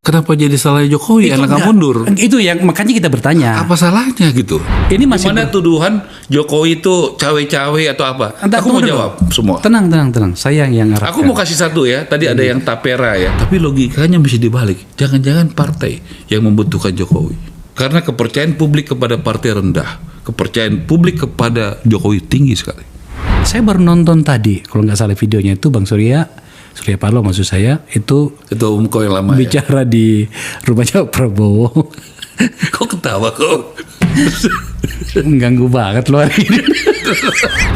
Kenapa jadi salahnya Jokowi? Anak mundur. Itu yang makanya kita bertanya. Apa salahnya gitu? Ini masih mana tuduhan Jokowi itu cawe-cawe atau apa? Entah, aku mau jawab semua. Tenang. Saya yang arahkan. Aku mau kasih satu ya. Tadi ada yang tapera ya. Tapi logikanya mesti dibalik. Jangan-jangan partai yang membutuhkan Jokowi. Karena kepercayaan publik kepada partai rendah. Kepercayaan publik kepada Jokowi tinggi sekali. Saya baru nonton tadi, kalau nggak salah videonya itu Bang Surya Paloh maksud saya, itu Ketua Umum kau yang lama bicara di rumahnya Prabowo. Kok ketawa kok? Mengganggu banget loh hari ini.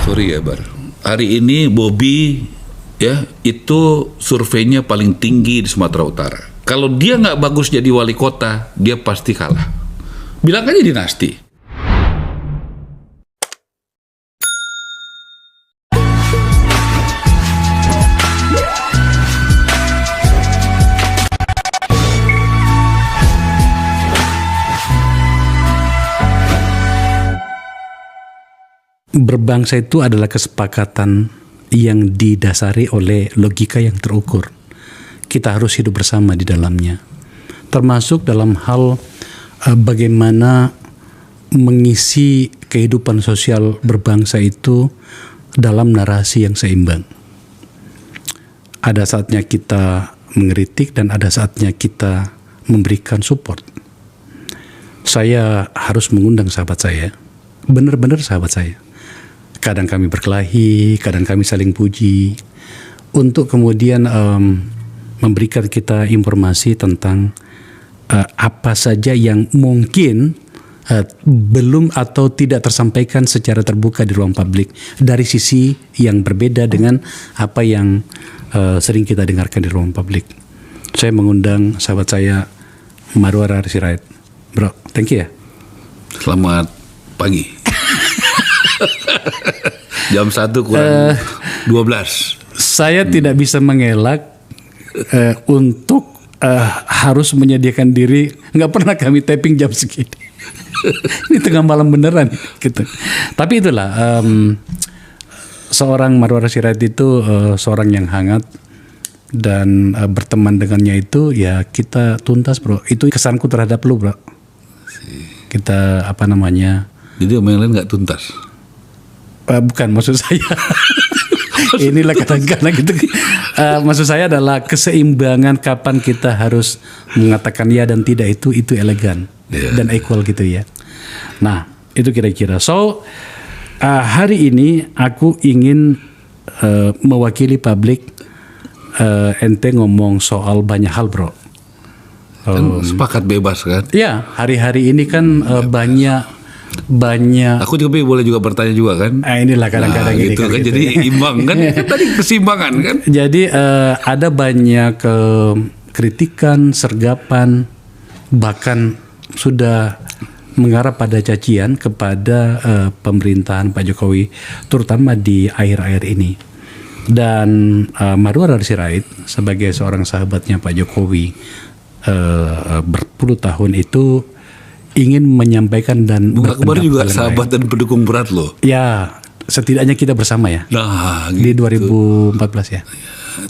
Sorry ya Bar. Hari ini Bobi ya itu surveinya paling tinggi di Sumatera Utara. Kalau dia nggak bagus jadi wali kota, dia pasti kalah. Bilang aja dinasti. Berbangsa itu adalah kesepakatan yang didasari oleh logika yang terukur. Kita harus hidup bersama di dalamnya. Termasuk dalam hal bagaimana mengisi kehidupan sosial berbangsa itu dalam narasi yang seimbang. Ada saatnya kita mengkritik dan ada saatnya kita memberikan support. Saya harus mengundang sahabat saya, benar-benar sahabat saya. Kadang kami berkelahi, kadang kami saling puji, untuk kemudian memberikan kita informasi tentang apa saja yang mungkin belum atau tidak tersampaikan secara terbuka di ruang publik dari sisi yang berbeda dengan apa yang sering kita dengarkan di ruang publik. Saya mengundang sahabat saya Marwara Sirait. Bro, thank you ya. Selamat pagi. Jam 1 kurang 12. Saya tidak bisa mengelak untuk harus menyediakan diri. Nggak pernah kami taping jam segini. Ini tengah malam beneran gitu. Tapi itulah seorang Marwara Sirait itu seorang yang hangat dan berteman dengannya itu ya kita tuntas bro. Itu kesanku terhadap lu bro. Kita apa namanya? Jadi yang lain nggak tuntas. Bukan maksud saya. Inilah kadang-kadang gitu. Maksud saya adalah keseimbangan kapan kita harus mengatakan ya dan tidak itu elegan dan equal gitu ya. Nah itu kira-kira. So hari ini aku ingin mewakili publik. Ente ngomong soal banyak hal bro. Kan sepakat bebas kan? Ya hari-hari ini kan banyak. Aku juga boleh juga bertanya juga kan? Inilah kadang-kadang gitu kan gitu. Jadi imbang kan? Tadi keseimbangan kan? Jadi ada banyak kritikan, sergapan, bahkan sudah mengarah pada cacian kepada pemerintahan Pak Jokowi, terutama di akhir-akhir ini. Dan Marwara Sirait sebagai seorang sahabatnya Pak Jokowi berpuluh tahun itu ingin menyampaikan dan Bung Akbar juga sahabat dan pendukung berat loh. Ya, setidaknya kita bersama ya. Nah, di 2014 ya.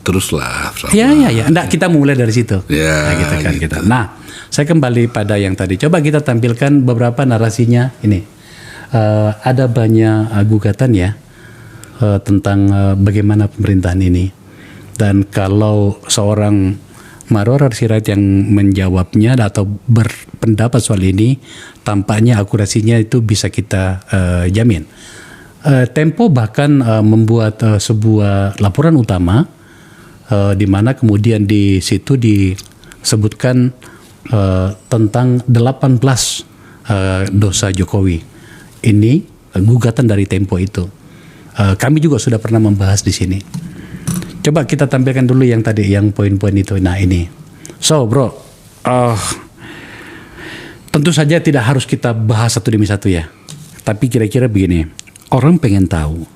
Teruslah. Ya. Enggak, kita mulai dari situ. Ya, nah, gitu kan kita. Nah, saya kembali pada yang tadi. Coba kita tampilkan beberapa narasinya ini. Ada banyak gugatan ya tentang bagaimana pemerintahan ini. Dan kalau seorang Marwara Sirait yang menjawabnya atau berpendapat soal ini, tampaknya akurasinya itu bisa kita jamin. Tempo bahkan membuat sebuah laporan utama di mana kemudian di situ disebutkan tentang 18 dosa Jokowi. Ini gugatan dari Tempo itu. Kami juga sudah pernah membahas di sini. Coba kita tampilkan dulu yang tadi, yang poin-poin itu. Nah ini. So bro, tentu saja tidak harus kita bahas satu demi satu ya. Tapi kira-kira begini, orang pengen tahu.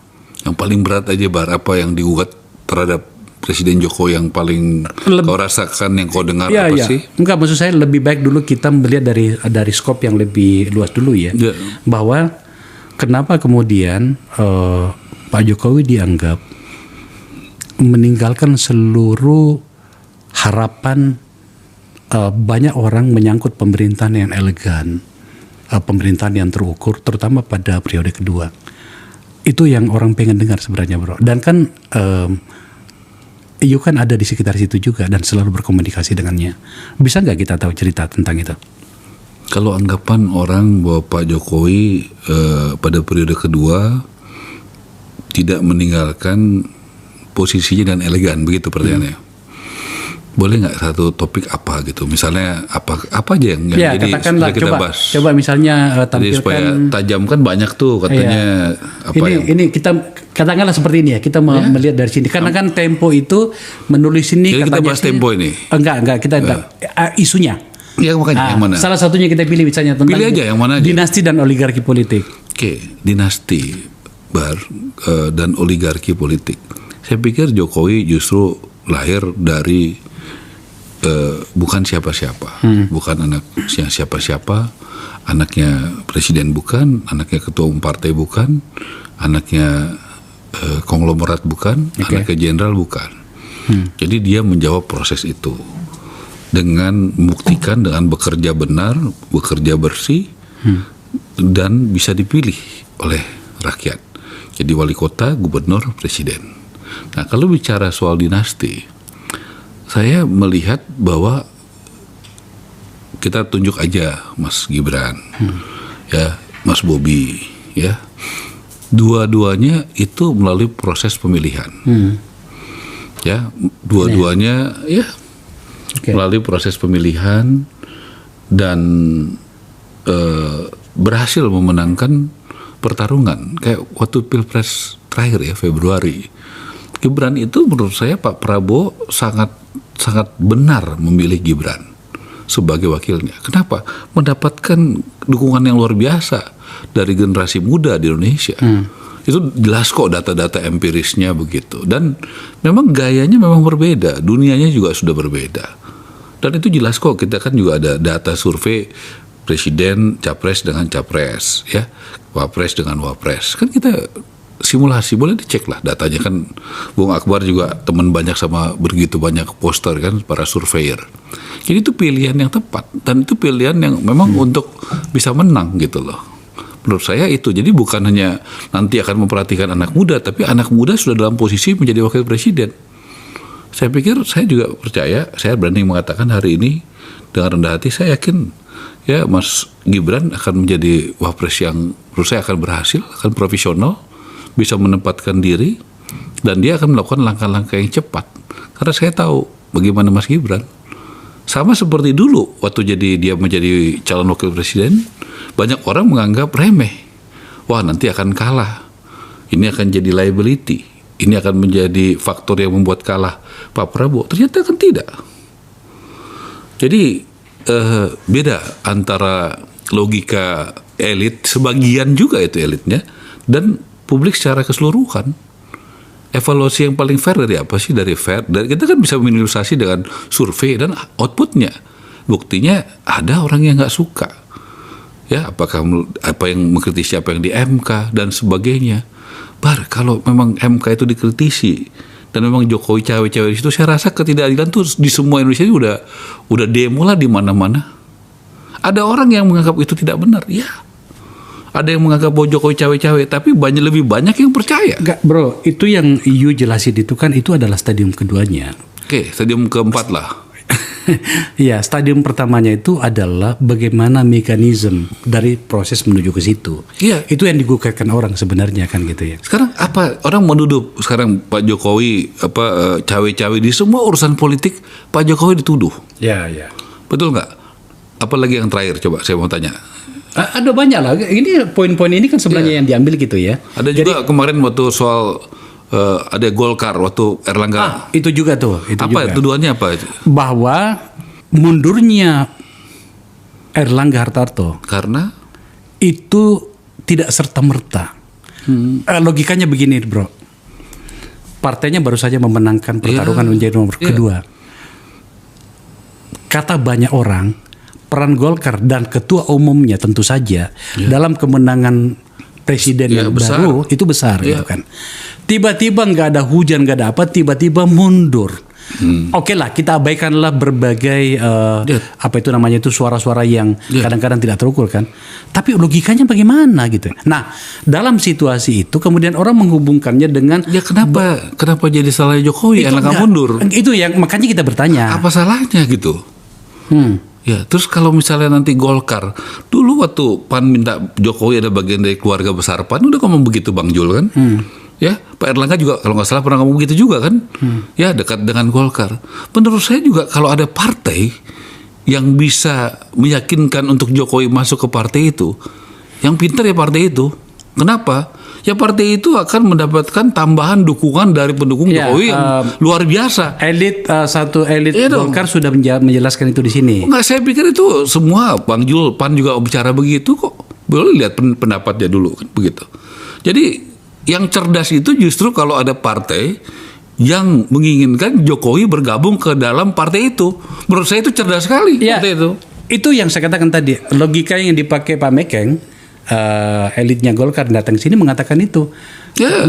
Yang paling berat aja Bar, apa yang digugat terhadap Presiden Jokowi yang paling kau rasakan, yang kau dengar apa sih? Enggak, maksud saya lebih baik dulu kita melihat dari skop yang lebih luas dulu ya. Bahwa kenapa kemudian Pak Jokowi dianggap meninggalkan seluruh harapan banyak orang menyangkut pemerintahan yang elegan, pemerintahan yang terukur, terutama pada periode kedua. Itu yang orang pengen dengar sebenarnya, bro. Dan kan Iyo kan ada di sekitar situ juga dan selalu berkomunikasi dengannya. Bisa nggak kita tahu cerita tentang itu? Kalau anggapan orang bahwa Pak Jokowi pada periode kedua tidak meninggalkan posisinya dan elegan, begitu pertanyaannya. Boleh nggak satu topik apa gitu? Misalnya apa aja yang Ya, jadi katakanlah, kita coba, bahas. coba misalnya Jadi tampilkan. supaya tajam kan banyak tuh katanya apa yang Ini kita katakanlah seperti ini ya, kita melihat dari sini. Karena kan Tempo itu menulis ini Jadi kita katanya bahas Tempo ini. Enggak, kita isunya. Ya makanya yang mana? Salah satunya kita pilih misalnya tentang Pilih aja yang mana aja. dinasti dan oligarki politik. Oke, dinasti dan oligarki politik. Saya pikir Jokowi justru lahir dari bukan siapa-siapa, bukan anak siapa-siapa, anaknya presiden bukan, anaknya ketua umum partai bukan, anaknya konglomerat bukan, anaknya jenderal bukan. Jadi dia menjawab proses itu dengan membuktikan dengan bekerja benar, bekerja bersih, dan bisa dipilih oleh rakyat. Jadi wali kota, gubernur, presiden. Nah, kalau bicara soal dinasti, saya melihat bahwa kita tunjuk aja Mas Gibran, ya, Mas Bobi, ya, dua-duanya itu melalui proses pemilihan, ya, dua-duanya, ya, melalui proses pemilihan dan berhasil memenangkan pertarungan. Kayak waktu Pilpres terakhir ya Februari, Gibran itu menurut saya Pak Prabowo sangat benar memilih Gibran sebagai wakilnya. Kenapa? Mendapatkan dukungan yang luar biasa dari generasi muda di Indonesia. Itu jelas kok data-data empirisnya begitu. Dan memang gayanya memang berbeda, dunianya juga sudah berbeda. Dan itu jelas kok, kita kan juga ada data survei presiden, capres dengan capres, ya, wapres dengan wapres. Kan kita simulasi, boleh dicek lah datanya kan. Bung Akbar juga teman banyak sama begitu banyak poster kan, para surveyor. Jadi itu pilihan yang tepat dan itu pilihan yang memang untuk bisa menang gitu loh. Menurut saya itu. Jadi bukan hanya nanti akan memperhatikan anak muda, tapi anak muda sudah dalam posisi menjadi wakil presiden. Saya pikir, saya juga percaya, saya berani mengatakan hari ini dengan rendah hati, saya yakin ya Mas Gibran akan menjadi wapres yang menurut saya akan berhasil, akan profesional, bisa menempatkan diri, dan dia akan melakukan langkah-langkah yang cepat. Karena saya tahu bagaimana Mas Gibran. Sama seperti dulu waktu dia menjadi calon wakil presiden, banyak orang menganggap remeh. Wah, nanti akan kalah. Ini akan jadi liability. Ini akan menjadi faktor yang membuat kalah Pak Prabowo. Ternyata kan tidak. Jadi beda antara logika elit, sebagian juga itu elitnya, dan publik secara keseluruhan. Evaluasi yang paling fair dari apa sih? Dari kita kan bisa minimalisasi dengan survei dan outputnya. Buktinya ada orang yang nggak suka, ya, apakah apa yang mengkritisi apa yang di MK dan sebagainya. Kalau memang MK itu dikritisi dan memang Jokowi cawe-cawe di situ, saya rasa ketidakadilan tuh di semua Indonesia ini udah demo lah di mana-mana. Ada orang yang menganggap itu tidak benar, ya. Ada yang menganggap bahwa Jokowi cawe-cawe, tapi lebih banyak yang percaya. Enggak, bro, itu yang Iyo jelasin itu kan itu adalah stadium keduanya. Oke, stadium keempat lah. Iya, stadium pertamanya itu adalah bagaimana mekanisme dari proses menuju ke situ. Iya. Itu yang digugatkan orang sebenarnya kan gitu ya. Sekarang apa orang menuduh sekarang Pak Jokowi cawe-cawe di semua urusan politik, Pak Jokowi dituduh. Ya, ya. Betul nggak? Apalagi yang terakhir coba saya mau tanya. Ada banyak lah. Ini poin-poin ini kan sebenarnya yang diambil gitu ya. Ada juga kemarin waktu soal ada Golkar waktu Erlangga. Itu juga tuh. Apa tuduhannya apa? Bahwa mundurnya Erlangga Hartarto Karena itu tidak serta-merta. Logikanya begini, bro. Partainya baru saja memenangkan pertarungan menjadi nomor kedua. Kata banyak orang, peran Golkar dan ketua umumnya tentu saja dalam kemenangan presiden yang besar. baru itu besar gitu kan. Tiba-tiba nggak ada hujan, nggak ada apa, tiba-tiba mundur. Oke lah, kita abaikanlah berbagai apa itu namanya itu suara-suara yang kadang-kadang tidak terukur kan. Tapi logikanya bagaimana gitu. Nah, dalam situasi itu kemudian orang menghubungkannya dengan Ya kenapa jadi salah Jokowi anak mundur? Itu yang makanya kita bertanya. Apa salahnya gitu? Ya, terus kalau misalnya nanti Golkar, dulu waktu PAN minta Jokowi ada bagian dari keluarga besar PAN, udah ngomong begitu Bang Jul kan? Ya, Pak Erlangga juga kalau nggak salah pernah ngomong begitu juga kan? Ya, dekat dengan Golkar. Menurut saya juga kalau ada partai yang bisa meyakinkan untuk Jokowi masuk ke partai itu, yang pintar ya partai itu. Kenapa? Ya partai itu akan mendapatkan tambahan dukungan dari pendukung Jokowi yang luar biasa. Satu elit Golkar sudah menjelaskan itu di sini. Enggak, saya pikir itu semua Bang Jul, PAN juga bicara begitu kok. Boleh lihat pendapatnya dulu kan begitu. Jadi yang cerdas itu justru kalau ada partai yang menginginkan Jokowi bergabung ke dalam partai itu. Menurut saya itu cerdas sekali partai itu. Itu yang saya katakan tadi, logika yang dipakai Pak Mekeng, elitnya Golkar datang sini mengatakan itu.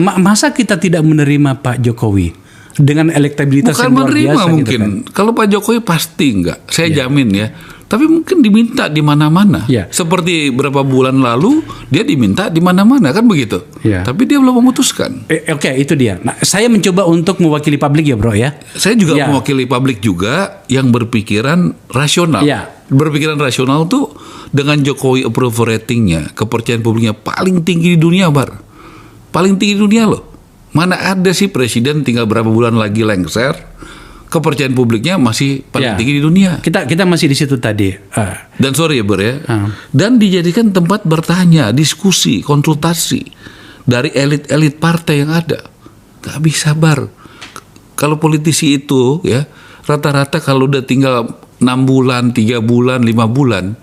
Masa kita tidak menerima Pak Jokowi dengan elektabilitas yang luar biasa mungkin. Gitu kan? Kalau Pak Jokowi pasti enggak, saya jamin ya. Tapi mungkin diminta di mana-mana. Seperti beberapa bulan lalu dia diminta di mana-mana kan begitu. Tapi dia belum memutuskan. Oke, itu dia. Nah, saya mencoba untuk mewakili publik ya, Bro ya. Saya juga mewakili publik juga yang berpikiran rasional. Berpikiran rasional tuh dengan Jokowi approval ratingnya, kepercayaan publiknya paling tinggi di dunia, Bar. Paling tinggi di dunia loh. Mana ada sih presiden tinggal berapa bulan lagi lengser, kepercayaan publiknya masih paling tinggi di dunia. Kita masih di situ tadi. Dan sorry ya Bar ya. Dan dijadikan tempat bertanya, diskusi, konsultasi dari elit-elit partai yang ada. Gak bisa Bar. Kalau politisi itu ya rata-rata kalau udah tinggal 6 bulan, 3 bulan, 5 bulan,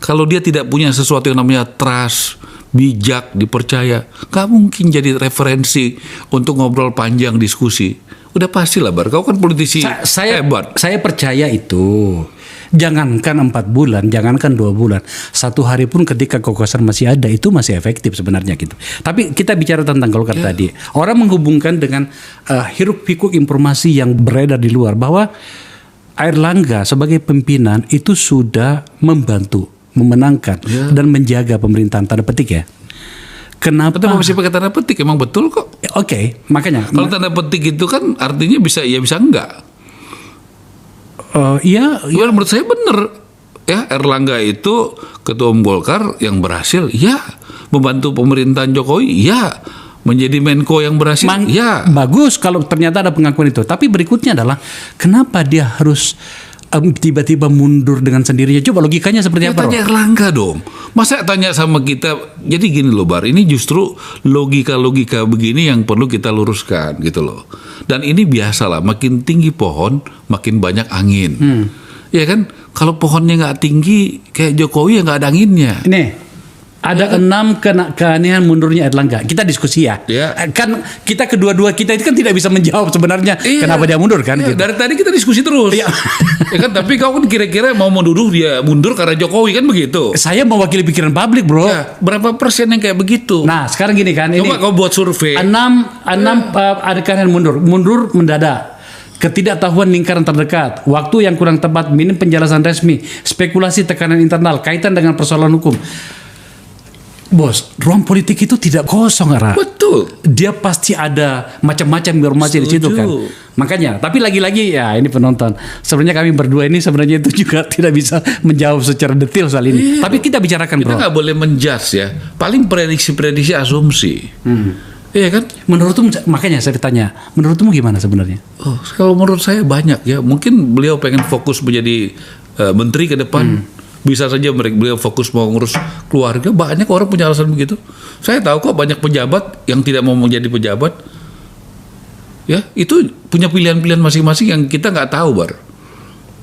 kalau dia tidak punya sesuatu yang namanya trust, bijak, dipercaya, gak mungkin jadi referensi untuk ngobrol panjang diskusi. Udah pastilah Bar, kau kan politisi hebat. Saya percaya itu. Jangankan 4 bulan, jangankan 2 bulan, 1 hari pun ketika kekuasaan masih ada itu masih efektif sebenarnya gitu. Tapi kita bicara tentang Golkar tadi, orang menghubungkan dengan hiruk pikuk informasi yang beredar di luar bahwa Airlangga sebagai pimpinan itu sudah membantu, memenangkan dan menjaga pemerintahan tanda petik ya. Kenapa? Tapi masih pakai tanda petik, emang betul kok. Oke, makanya. Kalau tanda petik itu kan artinya bisa iya bisa enggak. Menurut saya benar. Ya, Erlangga itu ketua umum Golkar yang berhasil, membantu pemerintahan Jokowi, menjadi Menko yang berhasil, bagus kalau ternyata ada pengakuan itu. Tapi berikutnya adalah kenapa dia harus tiba-tiba mundur dengan sendirinya? Coba logikanya seperti apa? Tanya Erlangga dong. Masa tanya sama kita? Jadi gini loh Bar, ini justru logika-logika begini yang perlu kita luruskan gitu loh. Dan ini biasalah, makin tinggi pohon, makin banyak angin. Ya kan? Kalau pohonnya nggak tinggi, kayak Jokowi ya nggak ada anginnya. Ada 6 keanehan mundurnya Erlangga. Kita diskusi ya. Kan kita kedua-dua kita itu kan tidak bisa menjawab sebenarnya kenapa dia mundur kan. Gitu. Dari tadi kita diskusi terus. Ya kan, tapi kau kan kira-kira mau menuduh dia mundur karena Jokowi kan begitu. Saya mewakili pikiran publik, Bro. Berapa persen yang kayak begitu? Nah, sekarang gini kan. Coba kau buat survei. 6 ada keanehan mundur mendadak. Ketidaktahuan lingkaran terdekat, waktu yang kurang tepat, minim penjelasan resmi, spekulasi tekanan internal, kaitan dengan persoalan hukum. Bos, ruang politik itu tidak kosong, Ara. Betul. Dia pasti ada macam-macam informasi di situ kan. Makanya, tapi lagi-lagi ya ini penonton. Sebenarnya kami berdua ini sebenarnya itu juga tidak bisa menjawab secara detail soal ini. Tapi kita bicarakan, Bro. Kita nggak boleh menjudge ya. Paling prediksi-prediksi asumsi. Iya kan? Menurutmu, makanya saya tanya, menurutmu gimana sebenarnya? Kalau menurut saya banyak ya. Mungkin beliau pengen fokus menjadi menteri ke depan. Bisa saja beliau fokus mau ngurus keluarga. Banyak orang punya alasan begitu. Saya tahu kok banyak pejabat yang tidak mau menjadi pejabat. Ya, itu punya pilihan-pilihan masing-masing yang kita nggak tahu, Bar.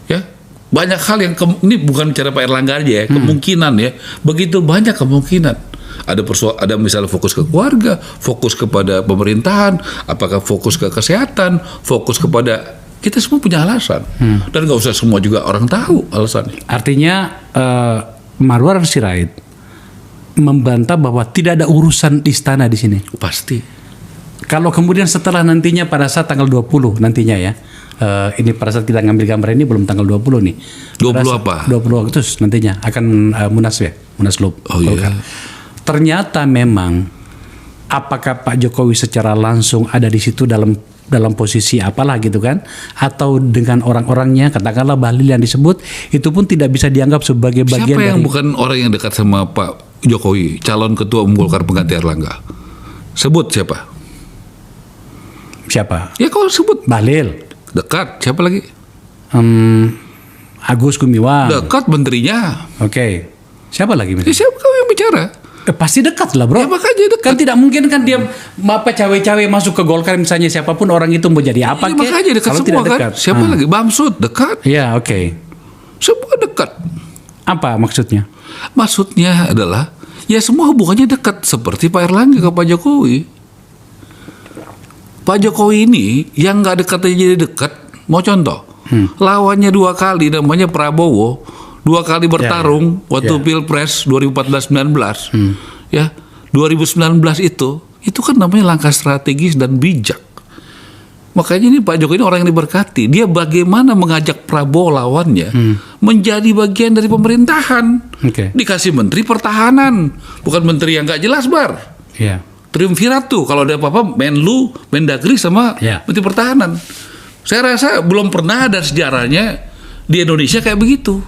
Ya, banyak hal yang ini bukan cara Pak Erlangga aja ya, kemungkinan ya. Begitu banyak kemungkinan. Ada misalnya fokus ke keluarga, fokus kepada pemerintahan, apakah fokus ke kesehatan, fokus kepada kita semua punya alasan. Dan nggak usah semua juga orang tahu alasannya. Artinya Marwar Sirait membantah bahwa tidak ada urusan istana di sini. Pasti. Kalau kemudian setelah nantinya pada saat tanggal 20 nantinya ya, Ini pada saat kita ngambil gambar ini belum tanggal 20 nih. 20 Pada apa? 20 Agustus nantinya akan Munas ya, Munaslup. Oh iya. Ternyata memang apakah Pak Jokowi secara langsung ada di situ dalam posisi apalah gitu kan, atau dengan orang-orangnya, katakanlah Bahlil yang disebut, itu pun tidak bisa dianggap sebagai bagian Siapa yang dari bukan orang yang dekat sama Pak Jokowi, calon ketua umum Golkar pengganti Erlangga? Sebut siapa? siapa? Ya kau sebut. Bahlil, Dekat. Siapa lagi? Agus Gumiwang. Dekat menterinya. Oke. Siapa lagi? Ya, siapa kau yang bicara? Pasti dekat lah bro. Ya makanya dekat. Kan tidak mungkin kan dia cawe-cawe masuk ke Golkar misalnya, siapapun orang itu mau jadi apa Ya, makanya dekat kalau semua tidak kan. dekat. Siapa lagi? Bamsud dekat. Ya oke. Semua dekat. Apa maksudnya? Maksudnya adalah ya semua hubungannya dekat seperti Pak Erlangga ke Pak Jokowi. Pak Jokowi ini yang nggak dekat aja jadi dekat. Mau contoh, lawannya 2 kali namanya Prabowo, 2 kali bertarung waktu Pilpres 2014-19. Ya, 2019 itu kan namanya langkah strategis dan bijak. Makanya ini Pak Jokowi ini orang yang diberkati. Dia bagaimana mengajak Prabowo lawannya menjadi bagian dari pemerintahan. Oke. Dikasih menteri pertahanan, bukan menteri yang nggak jelas bar. Ya. Triumvirat tuh kalau ada apa-apa Menlu, Mendagri sama Menteri Pertahanan. Saya rasa belum pernah ada sejarahnya di Indonesia kayak begitu.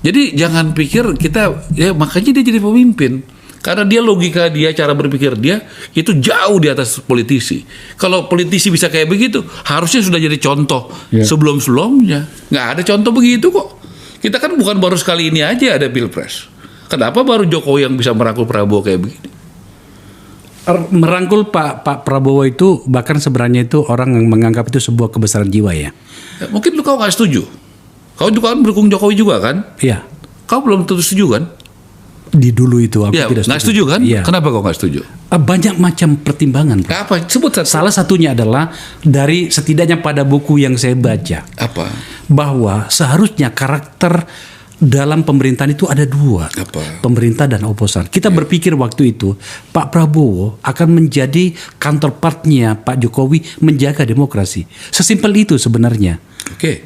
Jadi jangan pikir kita ya makanya dia jadi pemimpin. Karena dia logika dia, cara berpikir dia itu jauh di atas politisi. Kalau politisi bisa kayak begitu, harusnya sudah jadi contoh sebelum-sebelumnya. Nggak ada contoh begitu kok. Kita kan bukan baru sekali ini aja ada Pilpres. Kenapa baru Jokowi yang bisa merangkul Prabowo kayak begini? Merangkul Pak Prabowo itu bahkan sebenarnya itu orang yang menganggap itu sebuah kebesaran jiwa ya. Ya, mungkin lu kau nggak setuju. Kau juga kan mendukung Jokowi juga kan? Iya. Kau belum tentu setuju kan? Di dulu itu aku Ya, tidak nggak setuju kan? Iya. Kenapa kau nggak setuju? Banyak macam pertimbangan. Pak. Apa? Sebut satu. Salah satunya adalah dari setidaknya pada buku yang saya baca Apa? bahwa seharusnya karakter dalam pemerintahan itu ada 2, Apa? pemerintah dan oposan. Kita berpikir waktu itu Pak Prabowo akan menjadi counterpartnya Pak Jokowi menjaga demokrasi. Sesimpel itu sebenarnya. Oke.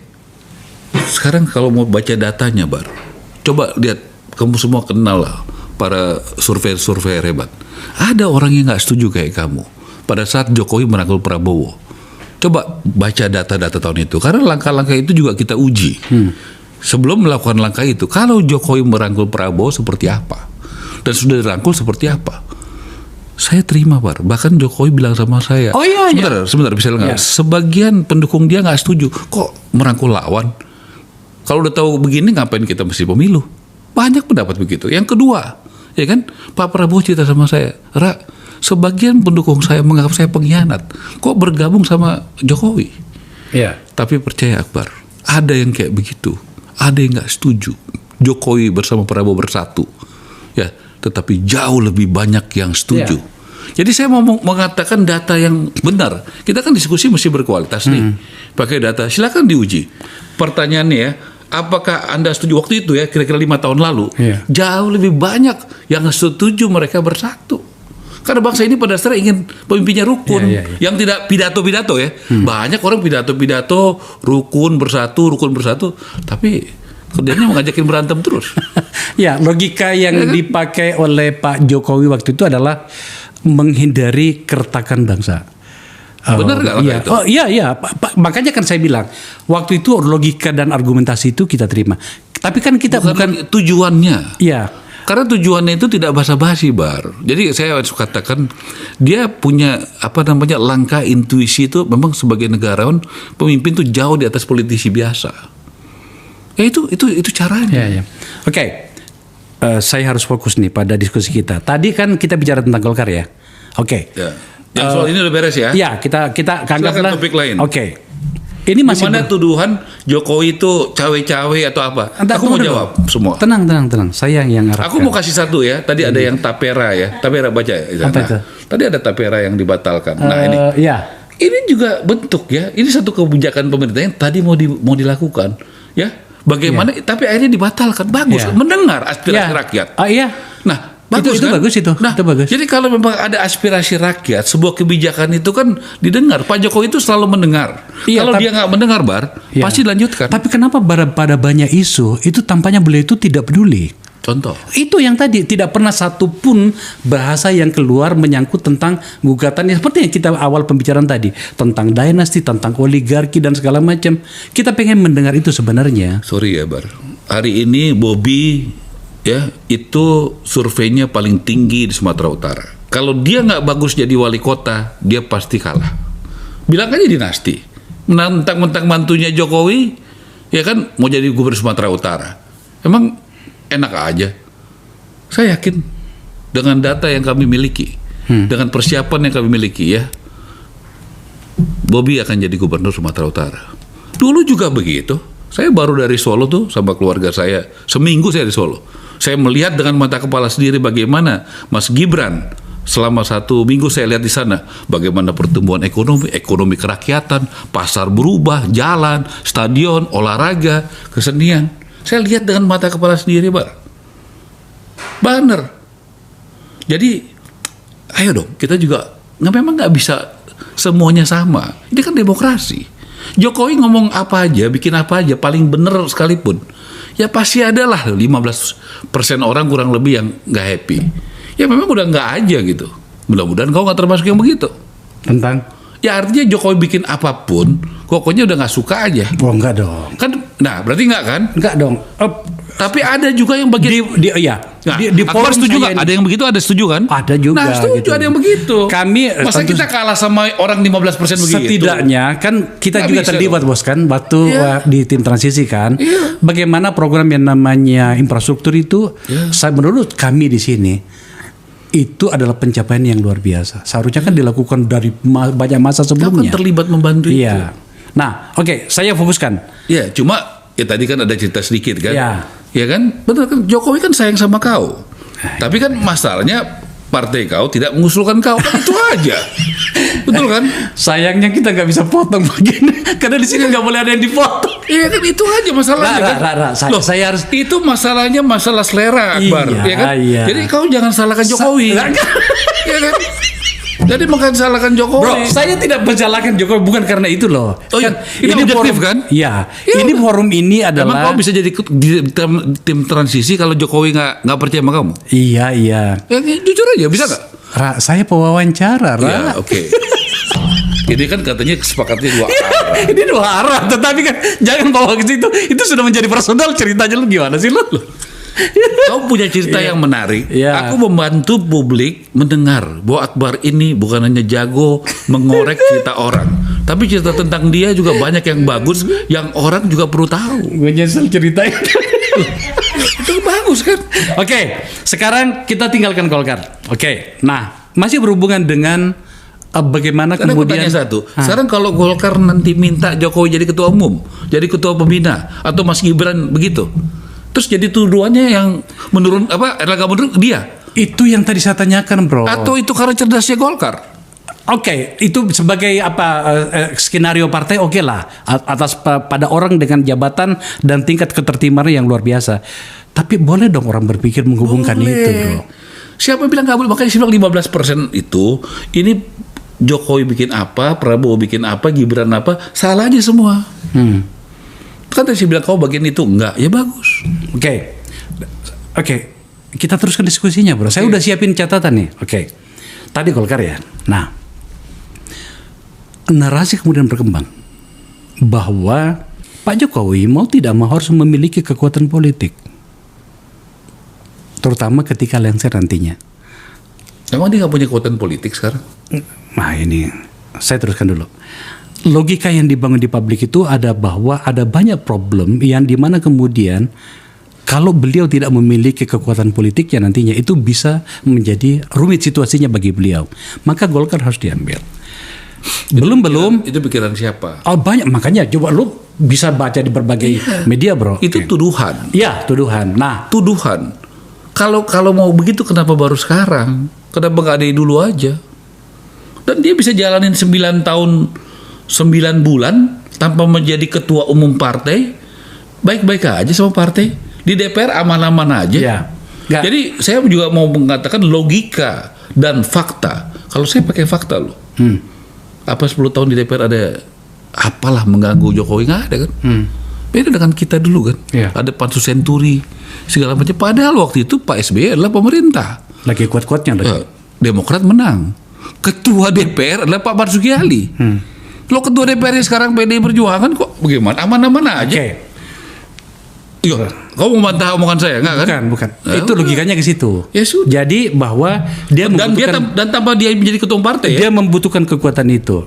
Sekarang kalau mau baca datanya Bar, coba lihat, kamu semua kenal lah para survei hebat. Ada orang yang nggak setuju kayak kamu pada saat Jokowi merangkul Prabowo. Coba baca data-data tahun itu, karena langkah-langkah itu juga kita uji. Sebelum melakukan langkah itu, kalau Jokowi merangkul Prabowo seperti apa? Dan sudah dirangkul seperti apa? Saya terima, Bar. Bahkan Jokowi bilang sama saya, oh iya, sebentar, bisa nggak? Sebagian pendukung dia nggak setuju. Kok merangkul lawan? Kalau udah tahu begini, ngapain kita mesti pemilu? Banyak pendapat begitu. Yang kedua, ya kan, Pak Prabowo cerita sama saya, Ra, sebagian pendukung saya menganggap saya pengkhianat. Kok bergabung sama Jokowi? Iya. Tapi percaya Akbar, ada yang kayak begitu. Ada yang nggak setuju Jokowi bersama Prabowo bersatu, ya. Tetapi jauh lebih banyak yang setuju. Jadi saya mau mengatakan data yang benar. Kita kan diskusi mesti berkualitas nih, pakai data. Silakan diuji. Pertanyaannya ya, apakah Anda setuju waktu itu ya? Kira-kira 5 tahun lalu, jauh lebih banyak yang setuju mereka bersatu. Karena bangsa ini pada dasarnya ingin pemimpinnya rukun, yang tidak pidato-pidato ya. Banyak orang pidato-pidato, rukun bersatu, tapi kerjanya mengajakin berantem terus. Ya, logika yang dipakai oleh Pak Jokowi waktu itu adalah menghindari keretakan bangsa. Benar nggak iya. itu? Oh iya. Makanya kan saya bilang waktu itu logika dan argumentasi itu kita terima. Tapi kan kita bukan tujuannya. Iya. Karena tujuannya itu tidak basa-basi, Bar. Jadi saya harus katakan dia punya langkah intuisi itu memang sebagai negarawan, pemimpin itu jauh di atas politisi biasa. Ya itu caranya. Ya. Oke. Saya harus fokus nih pada diskusi kita. Tadi kan kita bicara tentang Golkar ya. Oke. Ya. Yang soal ini udah beres ya? Ya, kita anggaplah topik lain. Oke. Ini masih gimana tuduhan Jokowi itu cawe-cawe atau apa? Aku mau jawab semua. Tenang. Saya yang arahkan. Aku mau kasih satu ya. Tadi ada yang tapera ya. Tapera baca ya. Apa itu? Tadi ada tapera yang dibatalkan. Nah ini. Ya. Ini juga bentuk ya. Ini satu kebijakan pemerintah yang tadi mau dilakukan. Ya. Bagaimana? Tapi akhirnya dibatalkan. Bagus. Mendengar aspirasi rakyat. Iya. Nah, Bagus itu kan? bagus itu. Nah, Itu bagus. jadi kalau memang ada aspirasi rakyat, sebuah kebijakan itu kan didengar. Pak Jokowi itu selalu mendengar. Iya, Kalau dia nggak mendengar, Iya. pasti lanjutkan. Tapi kenapa pada banyak isu itu tampaknya beliau itu tidak peduli? Contoh. Itu yang tadi tidak pernah satupun bahasa yang keluar menyangkut tentang gugatan yang seperti yang kita awal pembicaraan tadi tentang dinasti, tentang oligarki dan segala macam. Kita pengen mendengar itu sebenarnya. Sorry ya, Bar. Hari ini Bobi ya itu surveinya paling tinggi di Sumatera Utara. Kalau dia nggak bagus jadi wali kota, dia pasti kalah. Bilang aja dinasti. Mentang-mentang mantunya Jokowi, ya kan mau jadi gubernur Sumatera Utara. Emang enak aja. Saya yakin dengan data yang kami miliki, dengan persiapan yang kami miliki ya, Bobi akan jadi gubernur Sumatera Utara. Dulu juga begitu. Saya baru dari Solo tuh sama keluarga saya. Seminggu saya di Solo. Saya melihat dengan mata kepala sendiri bagaimana Mas Gibran selama 1 minggu saya lihat di sana. Bagaimana pertumbuhan ekonomi kerakyatan, pasar berubah, jalan, stadion, olahraga, kesenian. Saya lihat dengan mata kepala sendiri, Pak. Bener. Jadi, ayo dong, kita juga memang nggak bisa semuanya sama. Ini kan demokrasi. Jokowi ngomong apa aja, bikin apa aja, paling bener sekalipun. Ya pasti ada lah 15% orang kurang lebih yang nggak happy. Ya memang udah nggak aja gitu. Mudah-mudahan kau nggak termasuk yang begitu. Tentang? Ya artinya Jokowi bikin apapun, pokoknya udah nggak suka aja. Oh enggak dong. Kan, nah berarti nggak kan? Enggak dong. Tapi ada juga yang bagian. Iya. Nah, Di Akbar forum setuju saya nggak? ini- Ada yang begitu, ada setuju kan? Ada juga. Nah setuju, gitu. ada yang begitu. Kami Masa tentu- kita kalah sama orang 15% begitu? Setidaknya kan kita Nggak juga bisa terlibat dong. bos kan waktu Iya. di tim transisi kan. Iya. Bagaimana program yang namanya infrastruktur itu, Iya. saya menurut kami di sini itu adalah pencapaian yang luar biasa. Seharusnya kan dilakukan dari banyak masa Kau kan sebelumnya. terlibat membantu itu. Iya. Nah, oke, saya fokuskan. Ya, cuma ya tadi kan ada cerita sedikit kan. Iya. Ya kan, benar kan. Jokowi kan sayang sama kau. Tapi kan masalahnya partai kau tidak mengusulkan kau. Kan itu aja. Betul kan? Sayangnya kita nggak bisa potong begini karena di sini nggak boleh ada yang dipotong. Iya kan itu aja masalahnya kan. Loh, Saya harus itu masalahnya masalah selera Akbar, Iya, ya kan? iya. Jadi kau jangan salahkan Jokowi. Ya kan? Jadi bukan salahkan Jokowi. Bro, saya tidak mensalahkan Jokowi bukan karena itu loh. Oh, Kan ini objektif forum, kan? Iya. Ya Ini udah. forum ini Emang adalah kau bisa jadi di tim transisi kalau Jokowi nggak percaya sama kamu? Iya. Ya, jujur aja, bisa nggak? Ra, saya pewawancara, Ra. Ya, oke. Ini kan katanya kesepakatnya 2 arah. Ini 2 arah, tetapi kan jangan bawa ke situ. Itu sudah menjadi personal ceritanya lu gimana sih lu? Kau punya cerita yang menarik. Iya. Aku membantu publik mendengar bahwa Akbar ini bukan hanya jago mengorek cerita orang, tapi cerita tentang dia juga banyak yang bagus, yang orang juga perlu tahu. Gue nyesel cerita itu. Itu bagus kan? Oke, sekarang kita tinggalkan Golkar. Oke, nah masih berhubungan dengan bagaimana Karena aku kemudian tanya satu. Sekarang kalau Golkar nanti minta Jokowi jadi ketua umum, jadi ketua pembina, atau Mas Gibran begitu, terus jadi tuduhannya yang menurun Erlangga menurun dia, itu yang tadi saya tanyakan, bro. atau itu karena cerdasnya Golkar? Oke, itu sebagai skenario partai oke lah atas pada orang dengan jabatan dan tingkat ketertiban yang luar biasa. Tapi boleh dong orang berpikir menghubungkan Boleh. itu, bro. Siapa bilang nggak boleh? Makanya saya bilang 15% itu ini Jokowi bikin apa, Prabowo bikin apa, Gibran apa, salah aja semua. Kan tadi saya bilang kau bagian itu enggak, ya bagus. Oke, kita teruskan diskusinya, bro. Saya udah siapin catatan nih. Oke, tadi Golkar ya. Nah, narasi kemudian berkembang bahwa Pak Jokowi mau tidak mau harus memiliki kekuatan politik, terutama ketika lengser nantinya. Emang dia nggak punya kekuatan politik sekarang? Nah ini, saya teruskan dulu. Logika yang dibangun di publik itu ada bahwa ada banyak problem yang dimana kemudian kalau beliau tidak memiliki kekuatan politiknya nantinya itu bisa menjadi rumit situasinya bagi beliau. Maka Golkar harus diambil. Belum. Itu pikiran siapa? Oh banyak, makanya coba lu bisa baca di berbagai media, bro. Itu Oke. tuduhan. Ya, tuduhan. Nah, Tuduhan. Kalau mau begitu kenapa baru sekarang? Kenapa nggak dari dulu aja? Dan dia bisa jalanin 9 tahun 9 bulan tanpa menjadi ketua umum partai, baik-baik aja sama partai. Di DPR aman-aman aja. ya. Nggak. Jadi saya juga mau mengatakan logika dan fakta. Kalau saya pakai fakta loh. Apa 10 tahun di DPR ada apalah mengganggu Jokowi? Nggak ada kan? Beda dengan kita dulu kan. Iya. Ada pansus senturi segala macam. Padahal waktu itu Pak SBY adalah pemerintah. Lagi kuat-kuatnya lagi. Demokrat menang. Ketua DPR adalah Pak Marzuki Ali. Lo ketua DPR sekarang PDI Perjuangan kok bagaimana? Aman-aman aja. Oke. Iya, kau mau bantah omongan saya nggak kan? Bukan. Nah, Itu logikanya ke situ. Ya sudah. Jadi bahwa dia membutuhkan Dan tanpa dia menjadi ketua partai ya. dia membutuhkan kekuatan itu.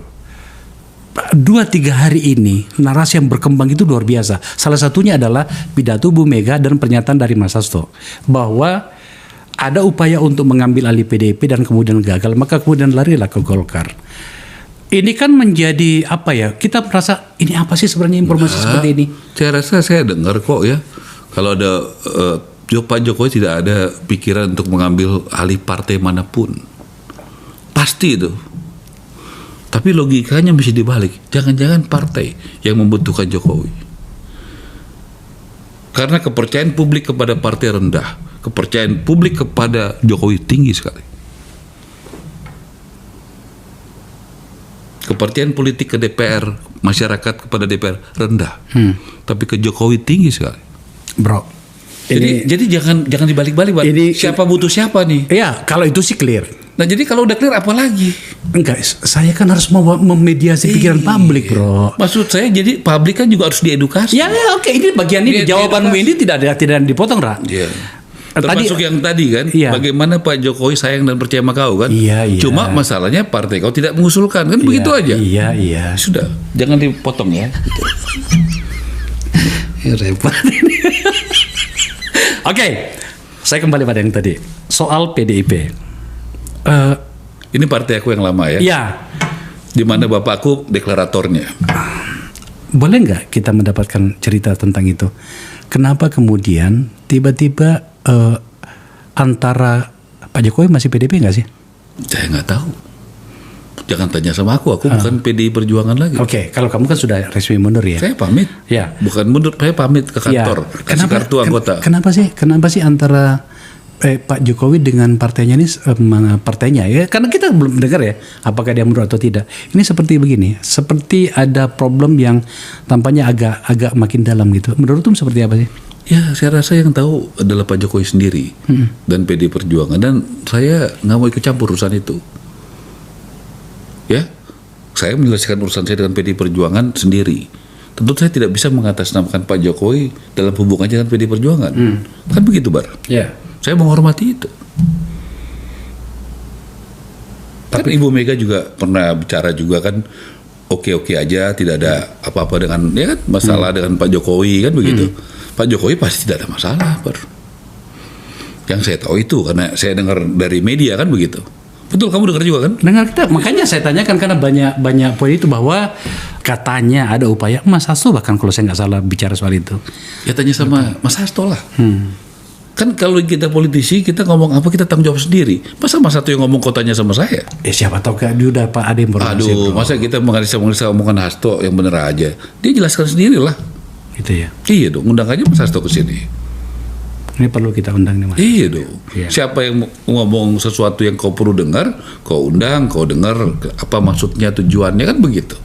2-3 hari ini narasi yang berkembang itu luar biasa. Salah satunya adalah pidato Bu Mega dan pernyataan dari Mas Hasto bahwa ada upaya untuk mengambil alih PDIP dan kemudian gagal, maka kemudian larilah ke Golkar. Ini kan menjadi apa ya? Kita merasa ini apa sih sebenarnya informasi seperti ini? Saya rasa saya dengar kok ya. Kalau ada Pak Jokowi tidak ada pikiran untuk mengambil alih partai manapun. Pasti itu. Tapi logikanya mesti dibalik. Jangan-jangan partai yang membutuhkan Jokowi. Karena kepercayaan publik kepada partai rendah. Kepercayaan publik kepada Jokowi tinggi sekali. Kepercayaan politik ke DPR, masyarakat kepada DPR rendah. Tapi ke Jokowi tinggi sekali. Bro. Jadi jangan dibalik-balik, Pak. Siapa butuh siapa nih? Iya, kalau itu sih clear. Nah, jadi kalau udah clear apa lagi? Enggak, saya kan harus memediasi pikiran publik, Bro. Maksud saya jadi publik kan juga harus diedukasi. Ya, oke, ini bagian ini jawabanmu ini tidak dipotong, Ra. Iya. Termasuk yang tadi kan, bagaimana Pak Jokowi sayang dan percaya sama kau kan? Iya. Cuma masalahnya partai kau tidak mengusulkan kan, begitu aja. Iya. Sudah, jangan dipotong ya. Repot ini. Oke, saya kembali pada yang tadi soal PDIP. Ini partai aku yang lama ya. Iya. Di mana bapakku deklaratornya. Boleh nggak kita mendapatkan cerita tentang itu? Kenapa kemudian tiba-tiba antara Pak Jokowi masih PDIP nggak sih? Saya nggak tahu. Jangan tanya sama aku bukan PDI Perjuangan lagi. Oke, kalau kamu kan sudah resmi mundur ya. Saya pamit. Ya. Bukan mundur, saya pamit ke kantor. Kasih kartu anggota. Kenapa sih antara Pak Jokowi dengan partainya ini partainya ya? Karena kita belum dengar ya, apakah dia mundur atau tidak. Ini seperti begini, seperti ada problem yang tampaknya agak makin dalam gitu. Menurutmu seperti apa sih? Ya, saya rasa yang tahu adalah Pak Jokowi sendiri dan PDI Perjuangan, dan saya nggak mau ikut campur urusan itu. Ya, saya menyelesaikan urusan saya dengan PDI Perjuangan sendiri. Tentu saya tidak bisa mengatasnamakan Pak Jokowi dalam hubungannya dengan PDI Perjuangan. Kan begitu, Bar? Ya. Saya menghormati itu. Tapi Ibu Mega juga pernah bicara juga kan, oke-oke aja, tidak ada apa-apa dengan ya kan, masalah dengan Pak Jokowi kan begitu. Pak Jokowi pasti tidak ada masalah, Bar. Yang saya tahu itu karena saya dengar dari media kan begitu. Betul, kamu dengar juga kan? Dengar kita, makanya saya tanyakan karena banyak poin itu bahwa katanya ada upaya Mas Hasto bahkan kalau saya nggak salah bicara soal itu. Ya tanya sama Mas Hasto lah. Kan kalau kita politisi kita ngomong apa kita tanggung jawab sendiri. Masa Mas Hasto yang ngomong kotanya sama saya? Siapa tahu kan dia udah Pak ada informasi. Aduh, masa kita menganalisa omongan Hasto yang bener aja. Dia jelaskan sendiri lah. Gitu ya. Iya dong, undang aja Mas Hasto ke sini. Ini perlu kita undang nih Mas. Iya dong. Iya. Siapa yang ngomong sesuatu yang kau perlu dengar, kau undang, kau dengar apa maksudnya, tujuannya kan begitu.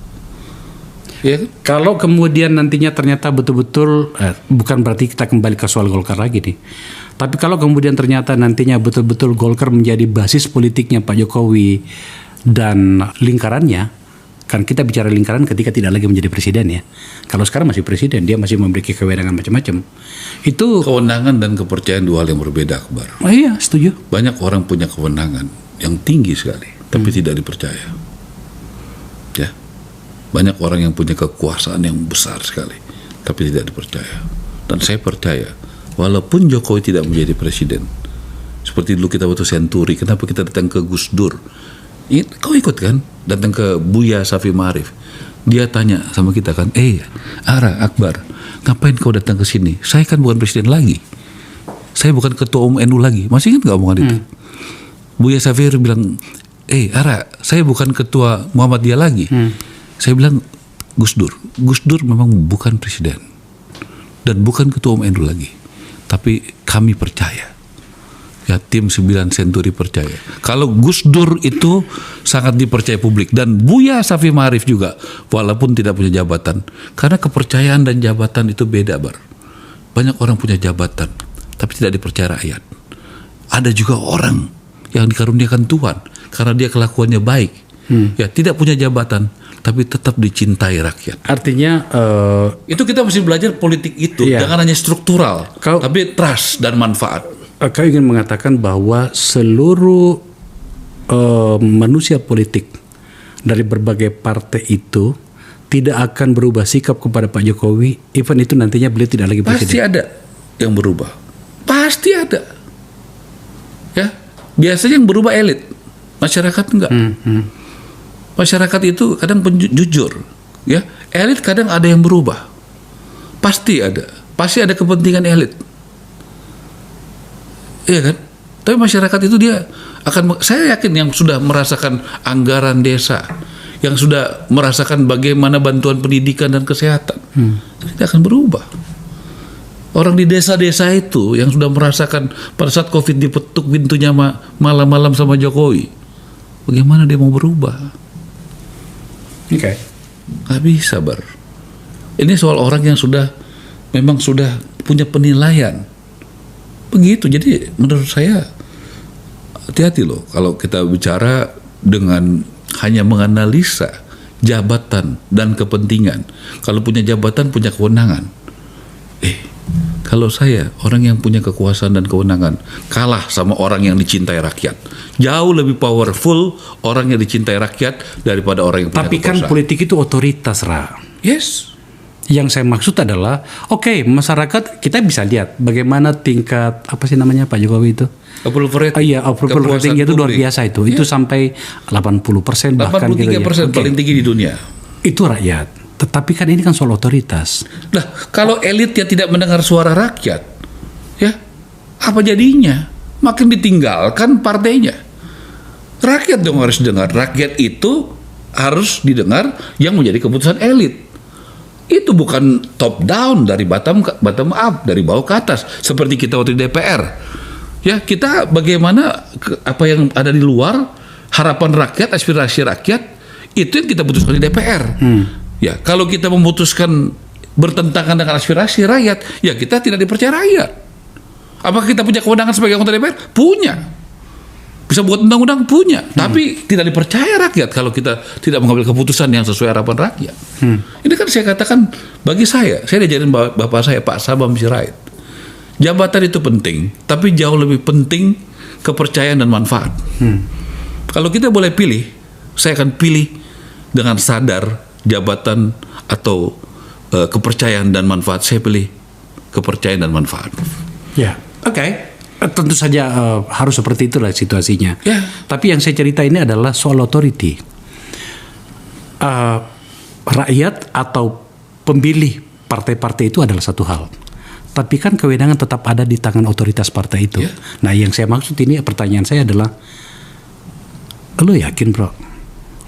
Ya. Kalau kemudian nantinya ternyata betul-betul bukan berarti kita kembali ke soal Golkar lagi nih. Tapi kalau kemudian ternyata nantinya betul-betul Golkar menjadi basis politiknya Pak Jokowi dan lingkarannya, kan kita bicara lingkaran ketika tidak lagi menjadi presiden ya. Kalau sekarang masih presiden, dia masih memiliki kewenangan macam-macam. Itu kewenangan dan kepercayaan dua hal yang berbeda, Akbar. Oh iya, setuju. Banyak orang punya kewenangan yang tinggi sekali, tapi tidak dipercaya. Ya. Banyak orang yang punya kekuasaan yang besar sekali, tapi tidak dipercaya. Dan saya percaya, walaupun Jokowi tidak menjadi presiden, seperti dulu kita waktu Senturi, kenapa kita datang ke Gus Dur? Kau ikut kan? Datang ke Buya Safi Ma'arif. Dia tanya sama kita kan, Ara, Akbar, ngapain kau datang ke sini? Saya kan bukan presiden lagi. Saya bukan ketua umum NU lagi. Masih ingat nggak omongan itu? Buya Safi bilang, Ara, saya bukan ketua Muhammadiyah lagi. Saya bilang, Gus Dur memang bukan presiden dan bukan ketua umum NU lagi. Tapi kami percaya Ya, tim 9 Senturi percaya. Kalau Gus Dur itu sangat dipercaya publik, dan Buya Safi Ma'arif juga, walaupun tidak punya jabatan. Karena kepercayaan dan jabatan itu beda, Bar. Banyak orang punya jabatan, tapi tidak dipercaya rakyat. Ada juga orang yang dikaruniakan Tuhan karena dia kelakuannya baik. Ya, tidak punya jabatan, tapi tetap dicintai rakyat. Artinya Itu kita mesti belajar politik itu, Iya. jangan hanya struktural, tapi trust dan manfaat. kau ingin mengatakan bahwa seluruh manusia politik dari berbagai partai itu tidak akan berubah sikap kepada Pak Jokowi, even itu nantinya beliau tidak lagi presiden. Pasti ada yang berubah, pasti ada. Ya, biasanya yang berubah elit, masyarakat enggak. Masyarakat itu kadang jujur, ya. Elit kadang ada yang berubah, pasti ada kepentingan elit. Iya kan? Tapi masyarakat itu dia akan, saya yakin yang sudah merasakan anggaran desa, yang sudah merasakan bagaimana bantuan pendidikan dan kesehatan, tidak akan berubah. Orang di desa-desa itu yang sudah merasakan pada saat COVID dipetuk pintunya malam-malam sama Jokowi, bagaimana dia mau berubah? Oke. Nggak bisa, Bar. Ini soal orang yang memang sudah punya penilaian. Begitu, jadi menurut saya hati-hati loh kalau kita bicara dengan hanya menganalisa jabatan dan kepentingan. Kalau punya jabatan, punya kewenangan. Kalau saya, orang yang punya kekuasaan dan kewenangan, kalah sama orang yang dicintai rakyat. Jauh lebih powerful orang yang dicintai rakyat daripada orang yang punya Tapi kan kekuasaan. politik itu otoritas, Ra. Yes. Yang saya maksud adalah, oke, masyarakat kita bisa lihat bagaimana tingkat apa sih namanya Pak Jokowi itu? Approval rating. Iya, approval Kepuasan rating itu luar publik. biasa itu. Itu sampai 80% bahkan gitu ya. 83% paling tinggi di dunia. Itu rakyat. Tetapi kan ini kan soal otoritas. Nah, kalau elit yang tidak mendengar suara rakyat, ya apa jadinya? Makin ditinggalkan partainya. Rakyat dong harus dengar. Rakyat itu harus didengar yang menjadi keputusan elit. Itu bukan top down dari bottom up, dari bawah ke atas seperti kita waktu di DPR. Ya, kita bagaimana apa yang ada di luar, harapan rakyat, aspirasi rakyat, itu yang kita putuskan di DPR. Ya, kalau kita memutuskan bertentangan dengan aspirasi rakyat, ya kita tidak dipercaya rakyat. Apakah kita punya kewenangan sebagai anggota DPR? Punya. Bisa buat undang-undang? Punya. Tapi tidak dipercaya rakyat kalau kita tidak mengambil keputusan yang sesuai harapan rakyat. Ini kan saya katakan, bagi saya diajarin bapak saya, Pak Sabam Sirait. Jabatan itu penting, tapi jauh lebih penting kepercayaan dan manfaat. Kalau kita boleh pilih, saya akan pilih dengan sadar jabatan atau kepercayaan dan manfaat. Saya pilih kepercayaan dan manfaat. Ya, oke. Tentu saja harus seperti itulah situasinya. Ya. Tapi yang saya cerita ini adalah soal authority. Rakyat atau pemilih partai-partai itu adalah satu hal. Tapi kan kewenangan tetap ada di tangan otoritas partai itu. Ya. Nah, yang saya maksud ini, pertanyaan saya adalah, lo yakin, Bro,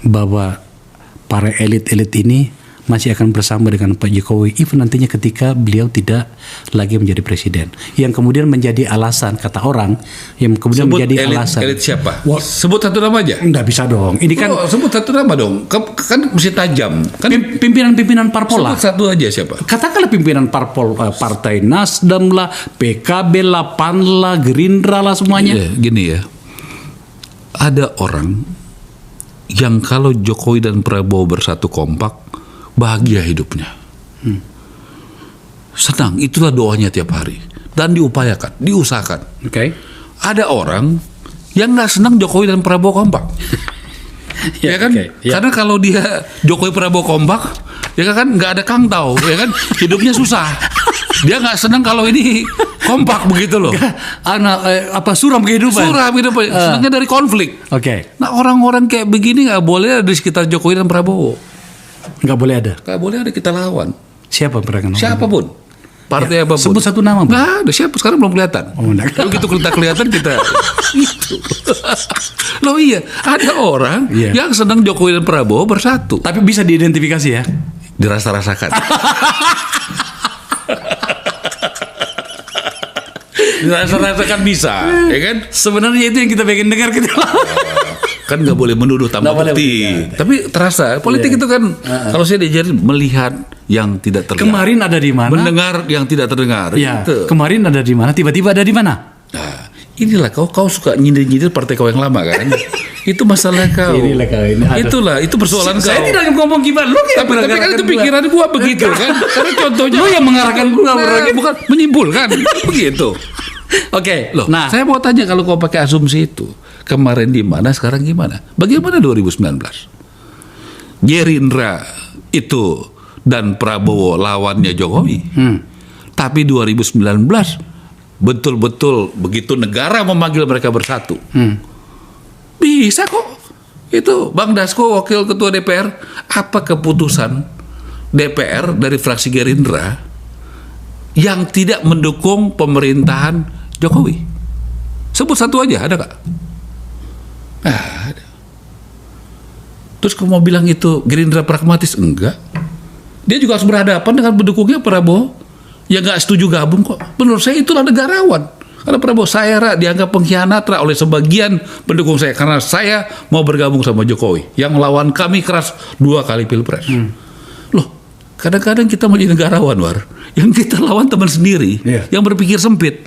bahwa para elit-elit ini masih akan bersama dengan Pak Jokowi even nantinya ketika beliau tidak lagi menjadi presiden, yang kemudian menjadi alasan, kata orang, yang kemudian Sebut menjadi elit, alasan. elit siapa? Wah. Sebut satu nama aja. Nggak bisa dong, ini kan Sebut satu nama dong. Kan mesti tajam. Kan pimpinan-pimpinan parpol lah. sebut satu aja siapa? Katakanlah pimpinan parpol, Partai Nasdem lah, PKB lah, PAN lah, Gerindra lah, semuanya. Iya, gini ya. Ada orang yang kalau Jokowi dan Prabowo bersatu kompak, bahagia hidupnya. Senang, itulah doanya tiap hari. Dan diupayakan, diusahakan. Oke. Ada orang yang nggak senang Jokowi dan Prabowo kompak. Ya kan? oke, ya. Karena kalau dia Jokowi Prabowo kompak, ya kan nggak ada Kang Tau, ya kan? Hidupnya susah. Dia nggak senang kalau ini kompak begitu loh. Suram kehidupan. Suram gitu, senangnya dari konflik. Oke. Nah, orang-orang kayak begini nggak boleh ada di sekitar Jokowi dan Prabowo. Nggak boleh ada. Nggak boleh ada, kita lawan. Siapa mereka? Siapapun. Partai apapun. Sebut satu nama, Bang. Nggak ada, siapa? Sekarang belum kelihatan. Oh, enggak. Kalau gitu kelihatan kita. Itu. Loh iya, ada orang Iya. yang senang Jokowi dan Prabowo bersatu. Tapi bisa diidentifikasi ya. Dirasa-rasakan. Rasa-rasakan bisa, ya kan? Sebenarnya itu yang kita pengen dengar gitu. Kan nggak boleh menuduh tanpa Nggak boleh bukti. menuduh. Tapi terasa politik itu kan kalau saya diajarin melihat yang tidak terlihat, Kemarin ada di mana? mendengar yang tidak terdengar. Ya, Gitu. kemarin ada di mana? Tiba-tiba ada di mana? Nah, inilah kau suka nyindir-nyindir partai kau yang lama kan? Itu masalah kau. Inilah kau ini. Aduh. Itulah, itu persoalan kau. Saya tidak ngomong gimana. Lu yang Tapi kan itu pikiran gua begitu kan? Karena contohnya Lu yang mengarahkan gua, bukan menyimpulkan begitu. Oke. Loh, Nah, saya mau tanya kalau kau pakai asumsi itu, kemarin di mana, sekarang gimana? Bagaimana 2019? Gerindra itu dan Prabowo lawannya Jokowi. Tapi 2019 betul-betul begitu negara memanggil mereka bersatu. Bisa kok. Itu Bang Dasko, wakil ketua DPR, apa keputusan DPR dari fraksi Gerindra yang tidak mendukung pemerintahan Jokowi? Sebut satu aja, ada nggak? Ada. Terus kamu mau bilang itu Gerindra pragmatis? Enggak. Dia juga harus berhadapan dengan pendukungnya Prabowo yang nggak setuju gabung kok. Menurut saya itulah negarawan. Karena Prabowo saya dianggap pengkhianat oleh sebagian pendukung saya karena saya mau bergabung sama Jokowi yang melawan kami keras 2 kali pilpres. Loh, kadang-kadang kita mau jadi negarawan, War, yang kita lawan teman sendiri, yang berpikir sempit,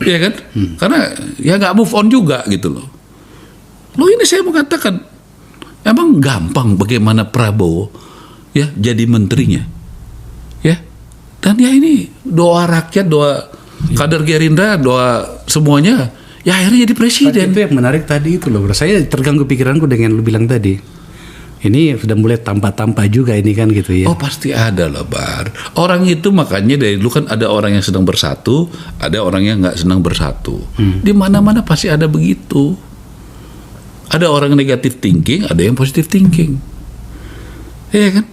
ya kan? Karena ya nggak move on juga gitu loh. Loh, ini saya mengatakan emang gampang bagaimana Prabowo ya jadi menterinya, ya, dan ya ini doa rakyat, doa kader Gerindra, doa semuanya, ya akhirnya jadi presiden. itu yang menarik tadi itu loh, bro. Saya terganggu pikiranku dengan lu bilang tadi. Ini sudah mulai tampak-tampak juga ini kan gitu ya. Oh pasti ada lah, Bar. Orang itu makanya dari dulu kan ada orang yang sedang bersatu, ada orang yang nggak sedang bersatu. Di mana-mana pasti ada begitu. Ada orang negatif thinking, ada yang positif thinking. Iya kan?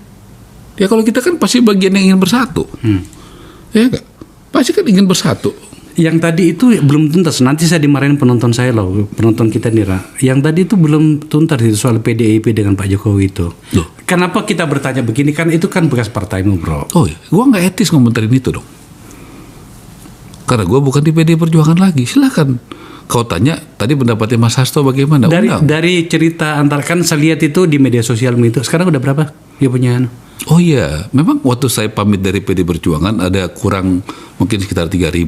Ya kalau kita kan pasti bagian yang ingin bersatu. Ya kan? Pasti kan ingin bersatu. Yang tadi itu belum tuntas. Nanti saya dimarahin penonton saya loh, penonton kita nih, Ra. Yang tadi itu belum tuntas itu soal PDIP dengan Pak Jokowi itu. Loh. Kenapa kita bertanya begini? Kan itu kan bekas partaimu, bro. Oh iya, gua nggak etis ngomentarin itu dong. Karena gua bukan di PD Perjuangan lagi. Silakan kau tanya tadi pendapatnya Mas Hasto bagaimana? Dari cerita antar kan saya lihat itu di media sosial itu. Sekarang udah berapa dia punya? Oh iya, memang waktu saya pamit dari PD Perjuangan ada kurang mungkin sekitar 3.000,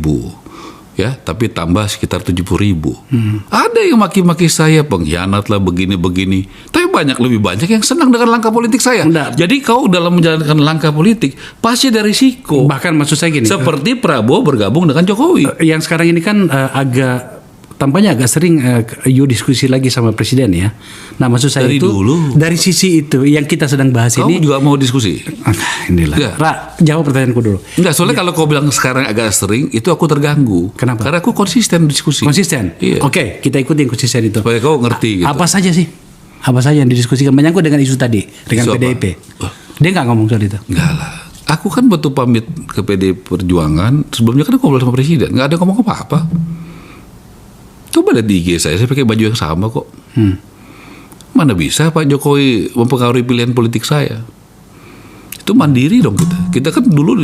ya, tapi tambah sekitar 70.000. Ada yang maki-maki saya pengkhianat lah begini-begini, tapi lebih banyak yang senang dengan langkah politik saya. Enggak. Jadi kau dalam menjalankan langkah politik pasti ada risiko. Bahkan maksud saya gini. Seperti Prabowo bergabung dengan Jokowi. Yang sekarang ini kan tampaknya agak sering diskusi lagi sama presiden ya. Nah maksud saya Dari itu dulu. dari sisi itu yang kita sedang bahas Kau ini. juga mau diskusi? Inilah. Ya. Ra, jawab pertanyaanku dulu. Enggak, soalnya kalau kau bilang sekarang agak sering, itu aku terganggu. Kenapa? Karena aku konsisten diskusi. Konsisten. Iya. Oke, kita ikutin konsisten itu. Supaya kau ngerti gitu. Apa saja sih? Apa saja yang didiskusikan menyangkut dengan isu tadi dengan Isu apa? PDIP? Oh. Dia nggak ngomong soal itu. Enggak lah. Aku kan waktu pamit ke PD Perjuangan, sebelumnya kan aku ngobrol sama presiden, nggak ada ngomong apa-apa. Coba lihat di IG saya pakai baju yang sama kok. Mana bisa Pak Jokowi mempengaruhi pilihan politik saya? Itu mandiri dong kita. Kita kan dulu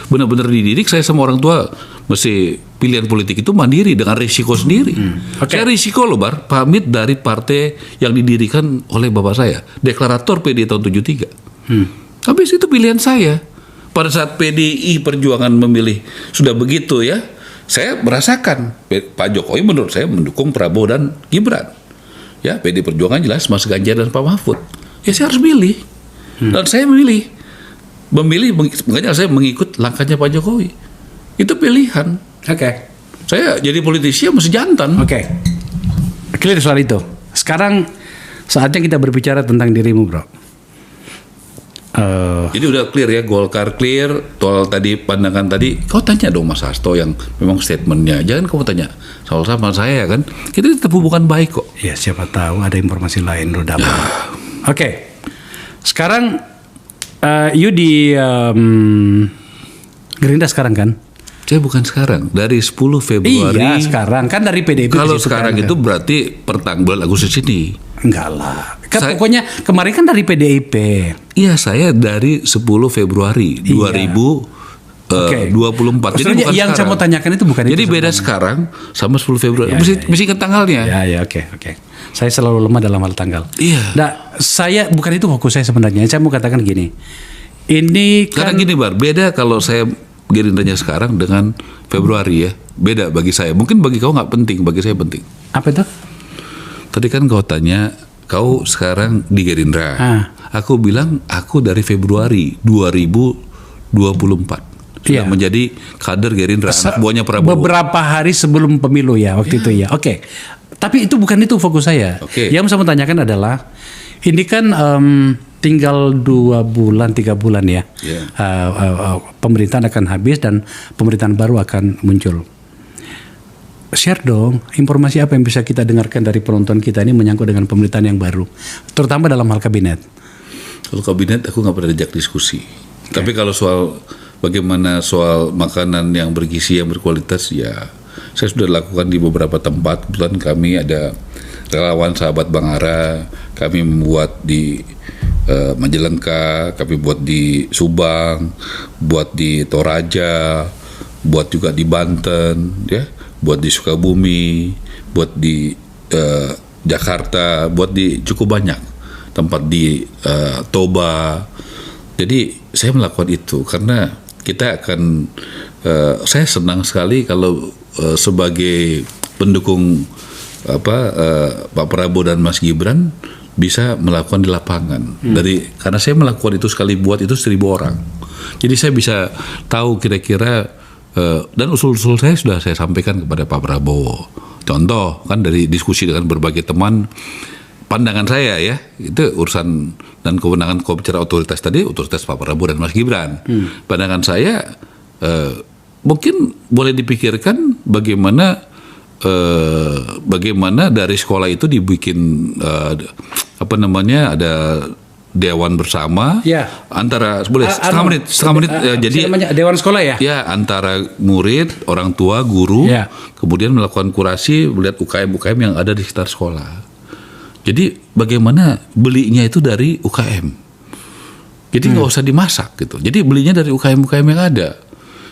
benar-benar dididik saya sama orang tua mesti pilihan politik itu mandiri dengan risiko sendiri. Saya risiko loh, Bar, pamit dari partai yang didirikan oleh bapak saya, deklarator PD tahun 73. Habis itu pilihan saya. Pada saat PDI Perjuangan memilih sudah begitu ya, saya merasakan Pak Jokowi menurut saya mendukung Prabowo dan Gibran. Ya, PD Perjuangan jelas Mas Ganjar dan Pak Mahfud. Ya saya harus milih. Dan saya memilih, makanya saya mengikut langkahnya Pak Jokowi. Itu pilihan. Oke. Saya jadi politisi masih jantan. Oke. Clear soal itu. Sekarang saatnya kita berbicara tentang dirimu, bro. Jadi udah clear ya, Golkar clear, soal tadi pandangan tadi, kau tanya dong Mas Hasto yang memang statementnya, jangan kamu tanya soal sama saya kan, kita tetap hubungan baik kok. Ya siapa tahu ada informasi lain lo dapat. Oke. Sekarang you di Gerindra sekarang kan? Saya bukan sekarang, dari 10 Februari. Iya sekarang kan dari PDIP. Kalau sekarang itu berarti bulan Agustus ini. Enggak lah. Pokoknya kemarin kan dari PDIP. Iya, saya dari 10 Februari 2019. 24. Jadi bukan yang saya sekarang. mau tanyakan itu bukan Jadi itu. beda sekarang sama 10 Februari. Ya, mesti ingat tanggalnya. Ya, oke. Saya selalu lemah dalam hal tanggal. Iya. Nah, saya bukan itu fokus saya sebenarnya. Saya mau katakan gini. Ini Karena kan gini Bar, beda kalau saya Gerindanya sekarang dengan Februari ya. Beda bagi saya. Mungkin bagi kau nggak penting, bagi saya penting. apa itu? Tadi kan kau tanya, kau sekarang di Gerindra. Aku bilang aku dari Februari 2024 sudah Iya. menjadi kader Gerindra, anak buahnya Prabowo. Beberapa hari sebelum pemilu ya waktu itu ya. Oke. Tapi itu bukan itu fokus saya. Oke. Yang saya mau tanyakan adalah ini kan tinggal 2 bulan 3 bulan ya. Iya. Pemerintahan akan habis dan pemerintahan baru akan muncul. Share dong informasi apa yang bisa kita dengarkan dari penonton kita ini menyangkut dengan pemerintahan yang baru, terutama dalam hal kabinet. Kalau kabinet aku nggak pernah diajak diskusi. Tapi kalau bagaimana soal makanan yang bergizi yang berkualitas, ya saya sudah lakukan di beberapa tempat. Kebetulan kami ada relawan sahabat Bang Ara, kami membuat di Majalengka, kami buat di Subang, buat di Toraja, buat juga di Banten, ya, buat di Sukabumi, buat di Jakarta, buat di cukup banyak tempat di Toba. Jadi saya melakukan itu karena kita akan, saya senang sekali kalau sebagai pendukung Pak Prabowo dan Mas Gibran bisa melakukan di lapangan. Karena saya melakukan itu sekali buat itu 1.000 orang. Jadi saya bisa tahu kira-kira dan usul-usul saya sudah saya sampaikan kepada Pak Prabowo. Contoh kan dari diskusi dengan berbagai teman, pandangan saya ya itu urusan dan kewenangan kau bicara otoritas tadi, otoritas Pak Prabowo dan Mas Gibran. Pandangan saya mungkin boleh dipikirkan bagaimana dari sekolah itu dibikin ada dewan bersama antara setengah menit jadi dewan sekolah ya. Ya, antara murid, orang tua, guru, kemudian melakukan kurasi melihat UKM yang ada di sekitar sekolah. Jadi bagaimana belinya itu dari UKM. Jadi nggak usah dimasak gitu. Jadi belinya dari UKM yang ada.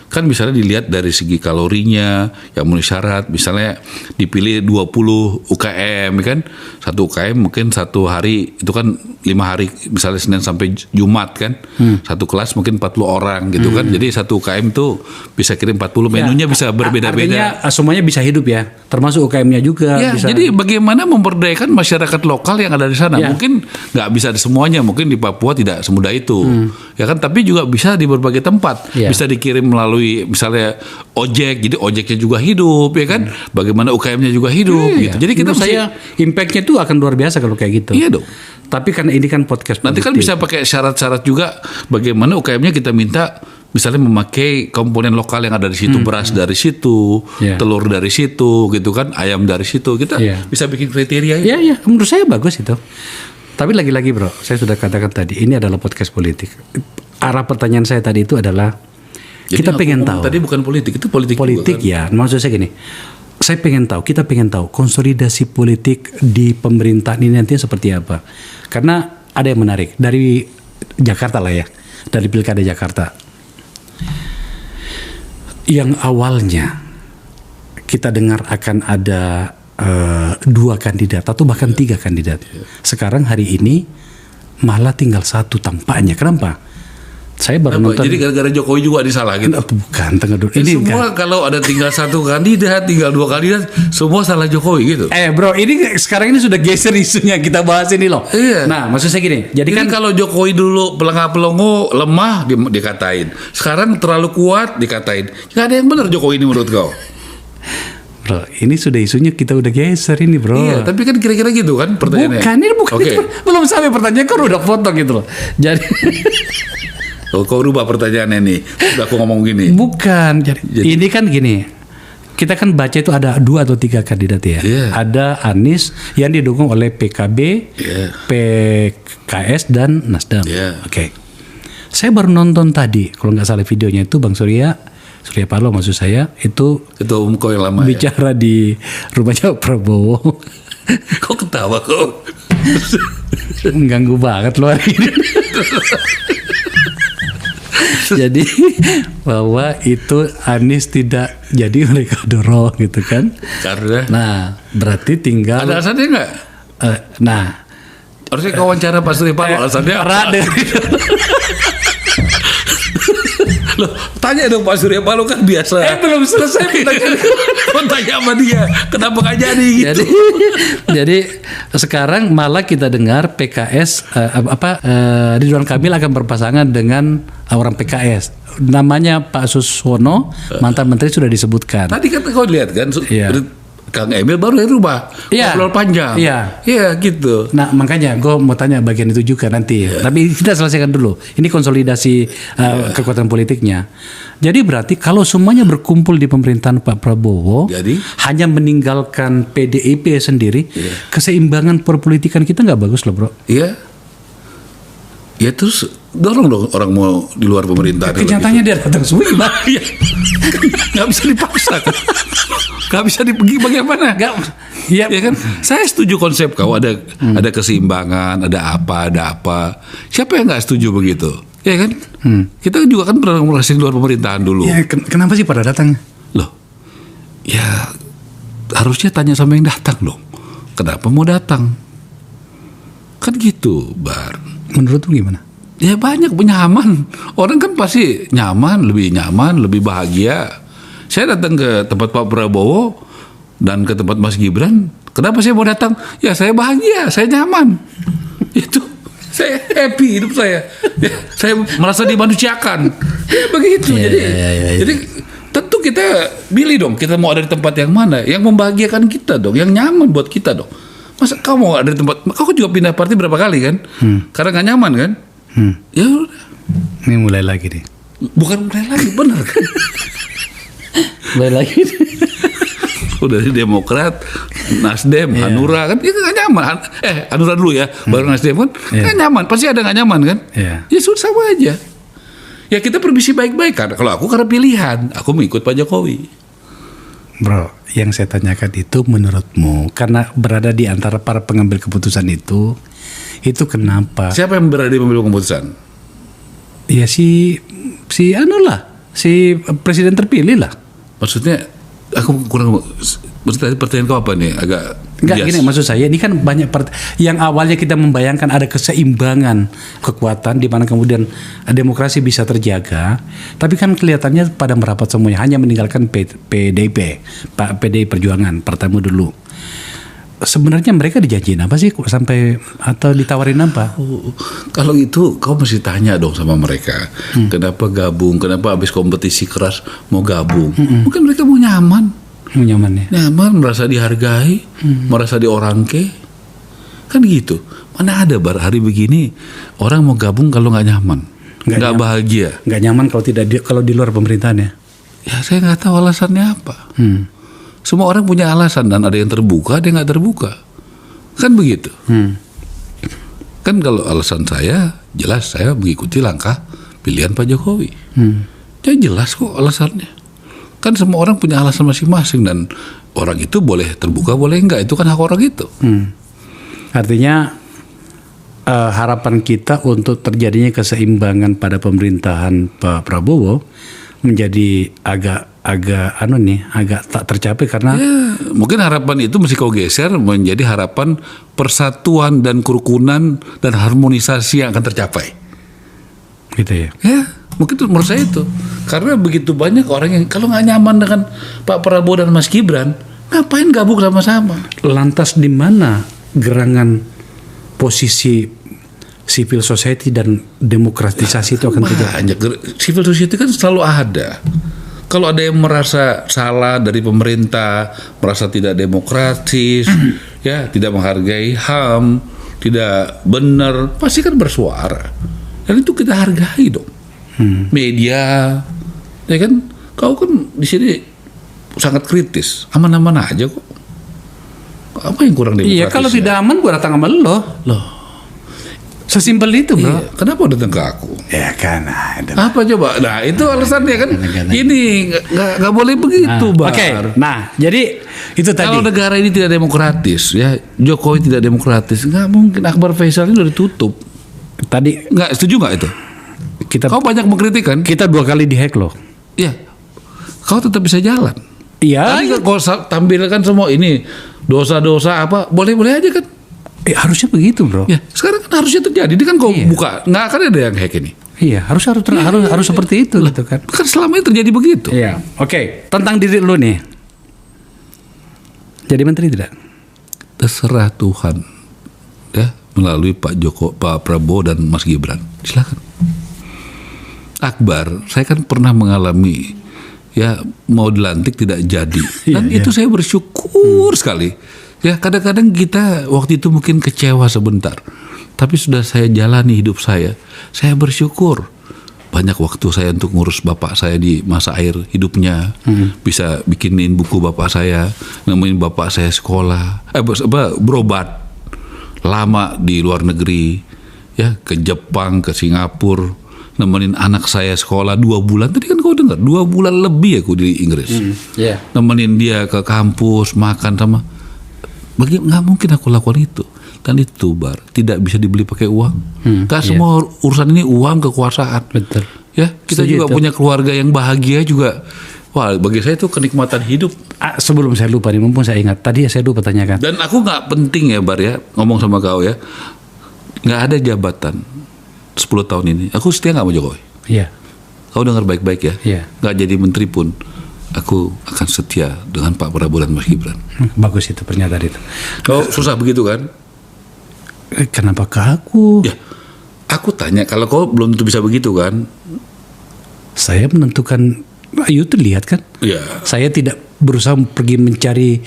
Kan misalnya dilihat dari segi kalorinya yang memenuhi syarat, misalnya dipilih 20 UKM kan, satu UKM mungkin satu hari itu kan 5 hari, misalnya Senin sampai Jumat kan, satu kelas mungkin 40 orang gitu kan, jadi satu UKM itu bisa kirim 40, menunya bisa berbeda-beda. Artinya semuanya bisa hidup ya, termasuk UKM-nya juga. Ya, bisa. jadi bagaimana memberdayakan masyarakat lokal yang ada di sana, mungkin nggak bisa semuanya, mungkin di Papua tidak semudah itu, ya kan, tapi juga bisa di berbagai tempat, bisa dikirim melalui misalnya ojek, jadi ojeknya juga hidup ya kan, bagaimana UKM-nya juga hidup gitu. Jadi kita saya impact-nya itu akan luar biasa kalau kayak gitu. Iya dong. Tapi kan ini kan podcast nanti produktif. kan bisa pakai syarat-syarat juga, bagaimana UKM-nya kita minta misalnya memakai komponen lokal yang ada di situ, beras dari situ, telur dari situ gitu kan, ayam dari situ, kita bisa bikin kriteria itu. Iya, menurut saya bagus itu. Tapi lagi-lagi bro, saya sudah katakan tadi, ini adalah podcast politik. Arah pertanyaan saya tadi itu adalah, jadi kita pengen tahu. Tadi bukan politik, itu politik juga, kan? Ya, maksud saya gini. Saya pengen tahu, kita pengen tahu konsolidasi politik di pemerintahan ini nantinya seperti apa. Karena ada yang menarik dari Jakarta lah ya, dari Pilkada Jakarta. Yang awalnya kita dengar akan ada 2 kandidat atau bahkan 3 kandidat. Sekarang hari ini malah tinggal 1 tampaknya. Kenapa? Saya baru nonton. Jadi gara-gara Jokowi juga disalah gitu? Bukan, tengah dulu. Ini semua kan, kalau ada tinggal 1 kandidat, tinggal 2 kandidat, semua salah Jokowi gitu. Bro, ini sekarang ini sudah geser isunya, kita bahas ini loh. Iya. Nah, maksud saya gini. Jadi kan kalau Jokowi dulu pelengah-pelongo, lemah dikatain. Sekarang terlalu kuat dikatain. Gak ada yang benar Jokowi ini menurut kau? Bro, ini sudah isunya kita udah geser ini bro. Iya, tapi kan kira-kira gitu kan pertanyaannya. Bukan, ini bukan itu, belum sampai pertanyaan, kan udah foto gitu loh. Jadi kau rubah pertanyaannya nih. Udah aku ngomong gini. Bukan. Jadi ini kan gini. Kita kan baca itu ada 2 atau 3 kandidat ya. Ada Anies yang didukung oleh PKB, PKS dan Nasdem. Oke. Saya baru nonton tadi, kalau nggak salah videonya itu Bang Surya Paloh maksud saya, itu ketua umum kau yang lama bicara di rumahnya Prabowo. Kok ketawa kok? Mengganggu banget loh hari ini. Jadi bahwa itu Anies tidak jadi mereka dorong gitu kan. Karena Nah, berarti tinggal ada alasannya nggak? nah, Harusnya kau wawancara Pak Surya Paloh, alasannya apa? Loh, tanya dong Pak Surya Paloh, kan biasa. belum selesai pertanyaan. Kau tanya sama dia, kenapa nggak jadi gitu? Jadi sekarang malah kita dengar PKS Ridwan Kamil akan berpasangan dengan orang PKS. Namanya Pak Suswono, mantan menteri sudah disebutkan. Tadi kan kau lihat kan, Iya. Kang Emil baru dari rumah, Iya. ngobrol panjang. Iya. Iya gitu. Nah makanya gue mau tanya bagian itu juga nanti. Tapi kita selesaikan dulu. Ini konsolidasi kekuatan politiknya. Jadi berarti kalau semuanya berkumpul di pemerintahan Pak Prabowo, Jadi? hanya meninggalkan PDIP sendiri, keseimbangan perpolitikan kita nggak bagus loh bro. Iya. Ya terus dorong dong orang mau di luar pemerintahan. Kenyataannya dia datang semua gimana? Iya. Nggak bisa dipaksa kan. Nggak bisa pergi bagaimana? Iya Ya kan, saya setuju konsep kau ada keseimbangan, ada apa. Siapa yang nggak setuju begitu? Ya kan? Kita juga kan pernah ngerasain di luar pemerintahan dulu. Ya, kenapa sih pada datang? Loh, ya harusnya tanya sama yang datang dong. Kenapa mau datang? Kan gitu, Bar. Menurut lu gimana? Ya banyak nyaman. Orang kan pasti nyaman, lebih bahagia. Saya datang ke tempat Pak Prabowo dan ke tempat Mas Gibran. Kenapa saya mau datang? Ya saya bahagia, saya nyaman. Itu saya happy hidup saya. Ya, saya merasa dimanusiakan. Ya begitu. Jadi tentu kita pilih dong. Kita mau ada di tempat yang mana? Yang membahagiakan kita dong. Yang nyaman buat kita dong. Masa kamu mau ada di tempat? Kau juga pindah partai berapa kali kan? Karena nggak nyaman kan? Ya udah. Ini mulai lagi nih. Bukan mulai lagi, benar kan? Mulai lagi. Udah dari Demokrat, Nasdem, Hanura kan itu nggak nyaman. Hanura dulu ya, baru Nasdem kan nggak nyaman. Pasti ada nggak nyaman kan? Ya sudah sama aja. Ya kita permisi baik-baik kan. Kalau aku karena pilihan, aku mengikut Pak Jokowi. Bro, yang saya tanyakan itu menurutmu karena berada di antara para pengambil keputusan itu kenapa? Siapa yang berada di pengambil keputusan? Ya si presiden terpilih lah. Maksudnya aku kurang. Maksudnya pertanyaan kau apa nih? Agak Enggak gini, maksud saya ini kan banyak yang awalnya kita membayangkan ada keseimbangan kekuatan di mana kemudian demokrasi bisa terjaga, tapi kan kelihatannya pada merapat semuanya, hanya meninggalkan PDIP, PDI Perjuangan pertama dulu. Sebenarnya mereka dijanjiin apa sih sampai atau ditawarin apa? Kalau itu kau mesti tanya dong sama mereka. Kenapa gabung? Kenapa habis kompetisi keras mau gabung? Mungkin mereka mau nyaman. Nyaman ya? Nyaman, merasa dihargai, merasa diorangke. Kan gitu. Mana ada Bar hari begini orang mau gabung kalau nggak nyaman, nggak bahagia. Nggak nyaman kalau di luar pemerintahan ya? Ya saya nggak tahu alasannya apa. Semua orang punya alasan dan ada yang terbuka, ada yang nggak terbuka. Kan begitu. Kan kalau alasan saya jelas saya mengikuti langkah pilihan Pak Jokowi. Ya jelas kok alasannya. Kan semua orang punya alasan masing-masing dan orang itu boleh terbuka boleh enggak, itu kan hak orang itu. Artinya harapan kita untuk terjadinya keseimbangan pada pemerintahan Pak Prabowo menjadi agak tak tercapai karena mungkin harapan itu mesti kau geser menjadi harapan persatuan dan kerukunan dan harmonisasi yang akan tercapai. Gitu ya. Ya, mungkin itu menurut saya itu. Karena begitu banyak orang yang kalau nggak nyaman dengan Pak Prabowo dan Mas Gibran, ngapain gabung sama-sama? Lantas di mana gerangan posisi civil society dan demokratisasi itu akan terjadi? Banyak. Civil society kan selalu ada. Kalau ada yang merasa salah dari pemerintah, merasa tidak demokratis, ya tidak menghargai HAM, tidak benar, pasti kan bersuara. Dan itu kita hargai dong. Media, ya kan? Kau kan di sini sangat kritis, aman-aman aja kok. Apa yang kurang demokratis? Iya, kalau tidak aman gua datang sama lo. Sesimpel itu, bro. Iya, kenapa datang ke aku? Ya kan. Apa coba? Nah itu alasannya kan. Ini nggak boleh begitu, Bar. Oke. Nah, jadi itu tadi. Kalau negara ini tidak demokratis, ya Jokowi tidak demokratis, nggak mungkin Akbar Faisal ini udah ditutup. Tadi Nggak setuju nggak itu? Kau banyak mengkritik kan? kita 2 kali dihack loh. Iya. Kau tetap bisa jalan. Iya. Tadi kau tampilkan semua ini dosa-dosa apa, boleh-boleh aja kan? Harusnya begitu, bro. Ya, sekarang kan harusnya terjadi. Ini kan kau buka, nggak akan ada yang hack ini. Iya, harus seperti itu gitu kan. Kan selama ini terjadi begitu. Iya. Oke, tentang diri lu nih. Jadi menteri tidak? Terserah Tuhan. Ya, melalui Pak Prabowo dan Mas Gibran. Silakan. Akbar, saya kan pernah mengalami ya mau dilantik tidak jadi. Dan itu saya bersyukur sekali. Ya, kadang-kadang kita waktu itu mungkin kecewa sebentar. Tapi sudah saya jalani hidup saya bersyukur. Banyak waktu saya untuk ngurus bapak saya di masa akhir hidupnya. Bisa bikinin buku bapak saya, nemenin bapak saya sekolah, berobat. Lama di luar negeri, ya ke Jepang, ke Singapura, nemenin anak saya sekolah 2 bulan. Tadi kan kau dengar 2 bulan lebih aku di Inggris. Nemenin dia ke kampus, makan sama. Nggak mungkin aku lakukan itu. Dan itu tidak bisa dibeli pakai uang. Semua urusan ini uang, kekuasaan. Betul. Ya, kita juga punya keluarga yang bahagia juga. Wah, bagi saya itu kenikmatan hidup. Sebelum saya lupa nih, mumpung saya ingat. Tadi saya lupa tanyakan. Dan aku nggak penting ya, Bar ya, ngomong sama kau ya. Nggak ada jabatan 10 tahun ini. Aku setia nggak sama Jokowi. Iya. Kau dengar baik-baik ya. Iya. Nggak jadi menteri pun, aku akan setia dengan Pak Prabowo dan Mas Gibran. Bagus itu pernyataan itu. Kau susah begitu kan? Kenapa ke aku? Ya, aku tanya, kalau kau belum tentu bisa begitu kan? Saya menentukan, itu lihat kan? Iya. Saya tidak berusaha pergi mencari,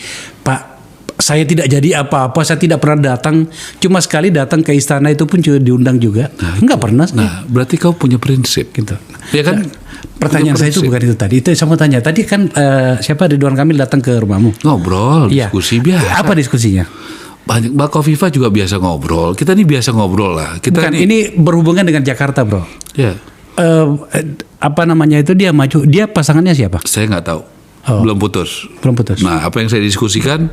Pak, saya tidak jadi apa-apa, saya tidak pernah datang, cuma sekali datang ke istana itu pun juga diundang juga. Enggak pernah. Nah, berarti kau punya prinsip. Gitu. Ya kan? Pertanyaan saya itu bukan itu tadi. Itu saya mau tanya. Tadi kan siapa Ridwan Kamil datang ke rumahmu? Ngobrol, diskusi biasa. Apa diskusinya? Banyak, Mbak Kofifa juga biasa ngobrol. Kita ini biasa ngobrol lah. Kita ini berhubungan dengan Jakarta, bro. Ya. Apa namanya itu, dia maju. Dia pasangannya siapa? Saya nggak tahu. Belum putus. Nah, apa yang saya diskusikan,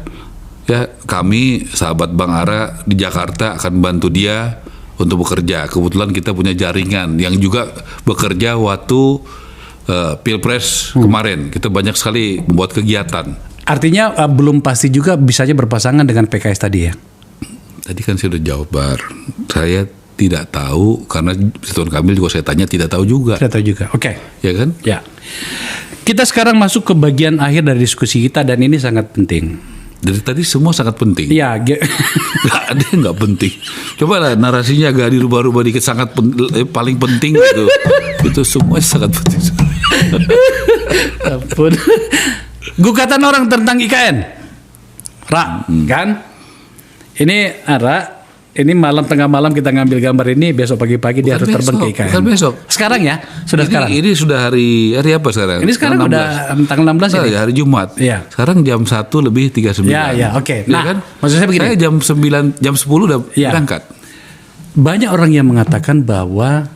ya kami sahabat Bang Ara di Jakarta akan bantu dia untuk bekerja. Kebetulan kita punya jaringan yang juga bekerja waktu Pilpres kemarin. Kita banyak sekali membuat kegiatan. Artinya belum pasti juga bisanya berpasangan dengan PKS tadi ya? Tadi kan saya udah jawab, Bar. Saya tidak tahu, karena Ridwan Kamil juga saya tanya tidak tahu juga. Tidak tahu juga, oke. Ya kan? Ya. Kita sekarang masuk ke bagian akhir dari diskusi kita, dan ini sangat penting. Dari tadi semua sangat penting. Iya. Nggak ada yang nggak penting. Coba lah narasinya agak dirubah-rubah dikit, sangat paling penting gitu. Itu semua sangat penting. Ampun. Gugatan orang tentang IKN, kan? Ini ini tengah malam kita ngambil gambar ini, besok pagi-pagi dia harus terbang ke IKN. Bukan besok. Sekarang ya, sekarang. Ini sudah hari apa sekarang? Ini sekarang udah tanggal 16 ini. Ya, hari Jumat. Iya. Sekarang jam 1:39. Ya, oke. Ya Nah, kan? maksud saya begini. Saya jam 10 udah berangkat. Banyak orang yang mengatakan bahwa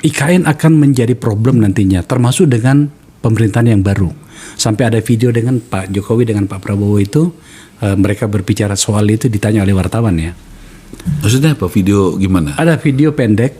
IKN akan menjadi problem nantinya, termasuk dengan pemerintahan yang baru. Sampai ada video dengan Pak Jokowi dengan Pak Prabowo itu, mereka berbicara soal itu, ditanya oleh wartawan ya. Maksudnya apa? Video gimana? Ada video pendek.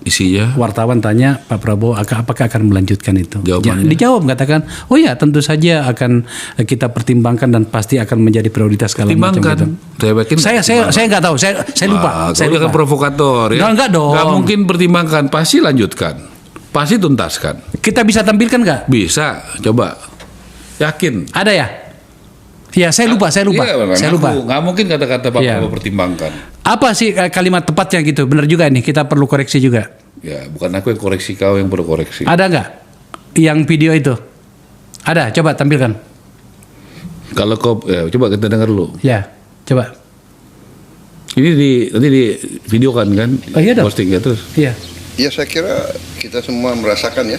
Isinya? Wartawan tanya Pak Prabowo apakah akan melanjutkan itu. Jawabannya? Dijawab katakan, oh ya tentu saja akan kita pertimbangkan dan pasti akan menjadi prioritas segala macam gitu. Saya nggak tahu, saya lupa. Saya lupa. Kan provokator ya. Enggak dong. Nggak mungkin pertimbangkan, pasti lanjutkan. Pasti tuntaskan. Kita bisa tampilkan nggak? Bisa, coba. Yakin? Ada ya? Ya, saya lupa. Iya, saya lupa. Nggak mungkin kata-kata Pak Prabowo pertimbangkan. Apa sih kalimat tepatnya gitu? Benar juga nih, kita perlu koreksi juga. Ya, bukan aku yang koreksi, kau yang perlu koreksi. Ada nggak yang video itu? Ada, coba tampilkan. Kalau kau, coba kita dengar dulu. Ya, coba. Ini nanti di videokan kan? Oh iya dong. Posting ya terus. Iya. Ya, saya kira kita semua merasakan ya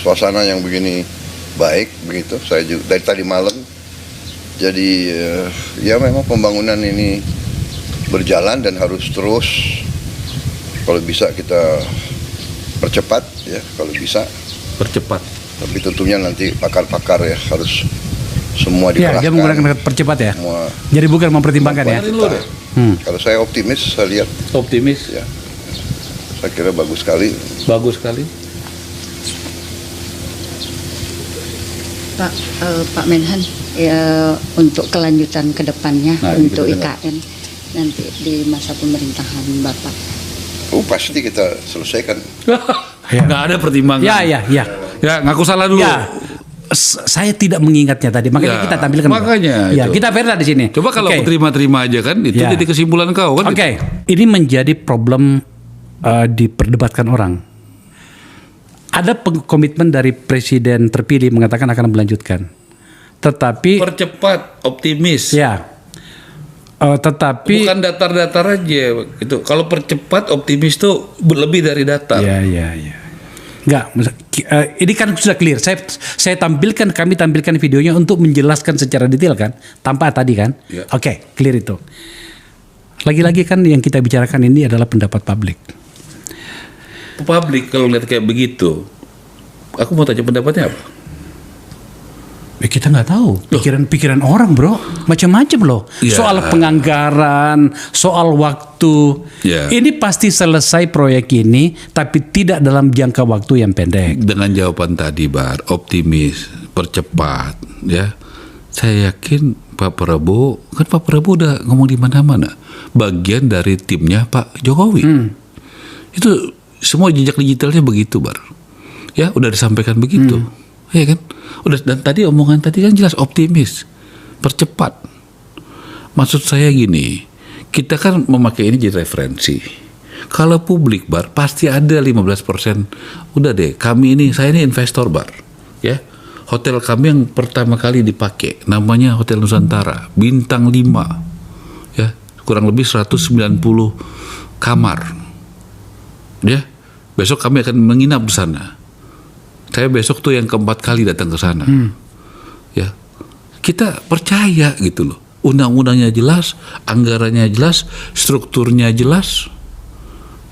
suasana yang begini baik begitu. Saya juga dari tadi malam. Jadi ya memang pembangunan ini berjalan dan harus terus. Kalau bisa kita percepat ya, kalau bisa. Percepat. Tapi tentunya nanti pakar-pakar ya harus semua dikerahkan. Ya, dia menggunakan percepat ya. Semua. Jadi bukan mempertimbangkan ya. Kalau saya optimis, saya lihat. Optimis ya. Saya kira bagus sekali. Bagus sekali. Pak Menhan, ya, untuk kelanjutan ke depannya untuk IKN nanti di masa pemerintahan Bapak. Pasti kita selesaikan. Nggak ada pertimbangan. Ya. Ya, ngaku salah dulu. Ya. Saya tidak mengingatnya tadi, makanya Ya, kita tampilkan. makanya Ya, itu. kita fair di sini. Coba kalau Oke. aku terima-terima aja kan, itu Ya. jadi kesimpulan kau kan. Oke, ini menjadi problem diperdebatkan orang. Ada komitmen dari presiden terpilih mengatakan akan melanjutkan, tetapi Percepat, optimis. ya, tetapi Bukan datar-datar aja gitu. Kalau percepat, optimis tuh lebih dari datar. ya. Enggak, ini kan sudah clear. Kami tampilkan videonya untuk menjelaskan secara detail kan, tanpa tadi kan. Ya. Oke, clear itu. Lagi-lagi kan yang kita bicarakan ini adalah pendapat publik. Publik kalau lihat kayak begitu, aku mau tanya pendapatnya apa? Ya, kita nggak tahu pikiran orang, bro, macam-macam loh. Ya. Soal penganggaran, soal waktu. Ya. Ini pasti selesai proyek ini, tapi tidak dalam jangka waktu yang pendek. Dengan jawaban tadi, Bar, optimis, percepat, ya. Saya yakin Pak Prabowo udah ngomong di mana-mana, bagian dari timnya Pak Jokowi. Itu semua jejak digitalnya begitu, Bar. Ya, udah disampaikan begitu. Ya kan? Udah, dan tadi omongan tadi kan jelas optimis, percepat. Maksud saya gini, kita kan memakai ini jadi referensi. Kalau publik, Bar, pasti ada 15%. Udah deh, saya ini investor, Bar. Ya. Hotel kami yang pertama kali dipakai namanya Hotel Nusantara, bintang 5. Ya, kurang lebih 190 kamar. Ya. Besok kami akan menginap di sana. Saya besok tuh yang keempat kali datang ke sana. Ya. Kita percaya gitu loh. Undang-undangnya jelas, anggarannya jelas, strukturnya jelas.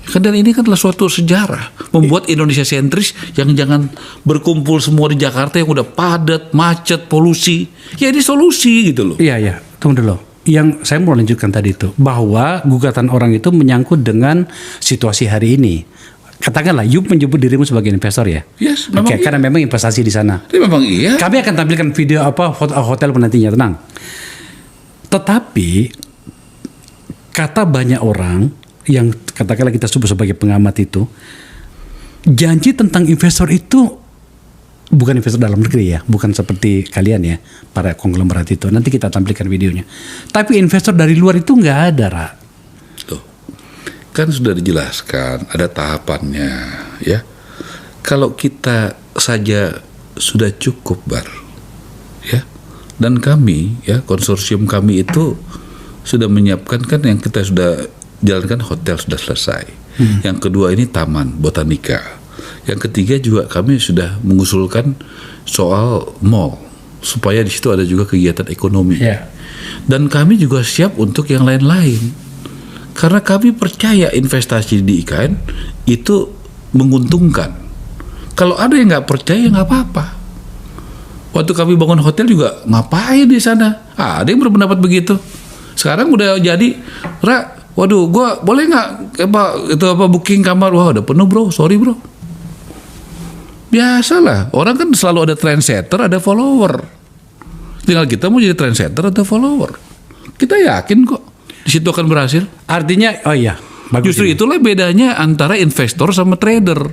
Dan ini kan adalah suatu sejarah membuat Indonesia sentris yang jangan berkumpul semua di Jakarta yang udah padat, macet, polusi. Ya ini solusi gitu loh. Iya, tunggu dulu. Yang saya mau lanjutkan tadi itu, bahwa gugatan orang itu menyangkut dengan situasi hari ini. Katakanlah, you menyebut dirimu sebagai investor ya. Yes, Oke, memang iya. karena memang investasi di sana. Ini memang iya. Kami akan tampilkan video hotel penantinya, tenang. Tetapi kata banyak orang yang katakanlah kita sebut sebagai pengamat itu, janji tentang investor itu bukan investor dalam negeri ya, bukan seperti kalian ya, para konglomerat itu. Nanti kita tampilkan videonya. Tapi investor dari luar itu nggak ada, Ra. Tuh. Kan sudah dijelaskan ada tahapannya, ya. Kalau kita saja sudah cukup, Bar. Ya. Dan kami, ya, konsorsium kami itu sudah menyiapkan kan yang kita sudah jalankan, hotel sudah selesai. Yang kedua ini taman botanika. Yang ketiga juga kami sudah mengusulkan soal mall supaya di situ ada juga kegiatan ekonomi. Ya. Dan kami juga siap untuk yang lain-lain. Karena kami percaya investasi di IKN itu menguntungkan. Kalau ada yang nggak percaya nggak apa-apa. Waktu kami bangun hotel juga ngapain di sana? Ada yang berpendapat begitu. Sekarang udah jadi, waduh, gua boleh nggak booking kamar? Wah, udah penuh, bro. Sorry, bro. Biasalah, orang kan selalu ada trendsetter, ada follower. Tinggal kita mau jadi trendsetter atau follower. Kita yakin kok di situ akan berhasil. Artinya, oh iya, bagus. Justru ini. itulah bedanya antara investor sama trader.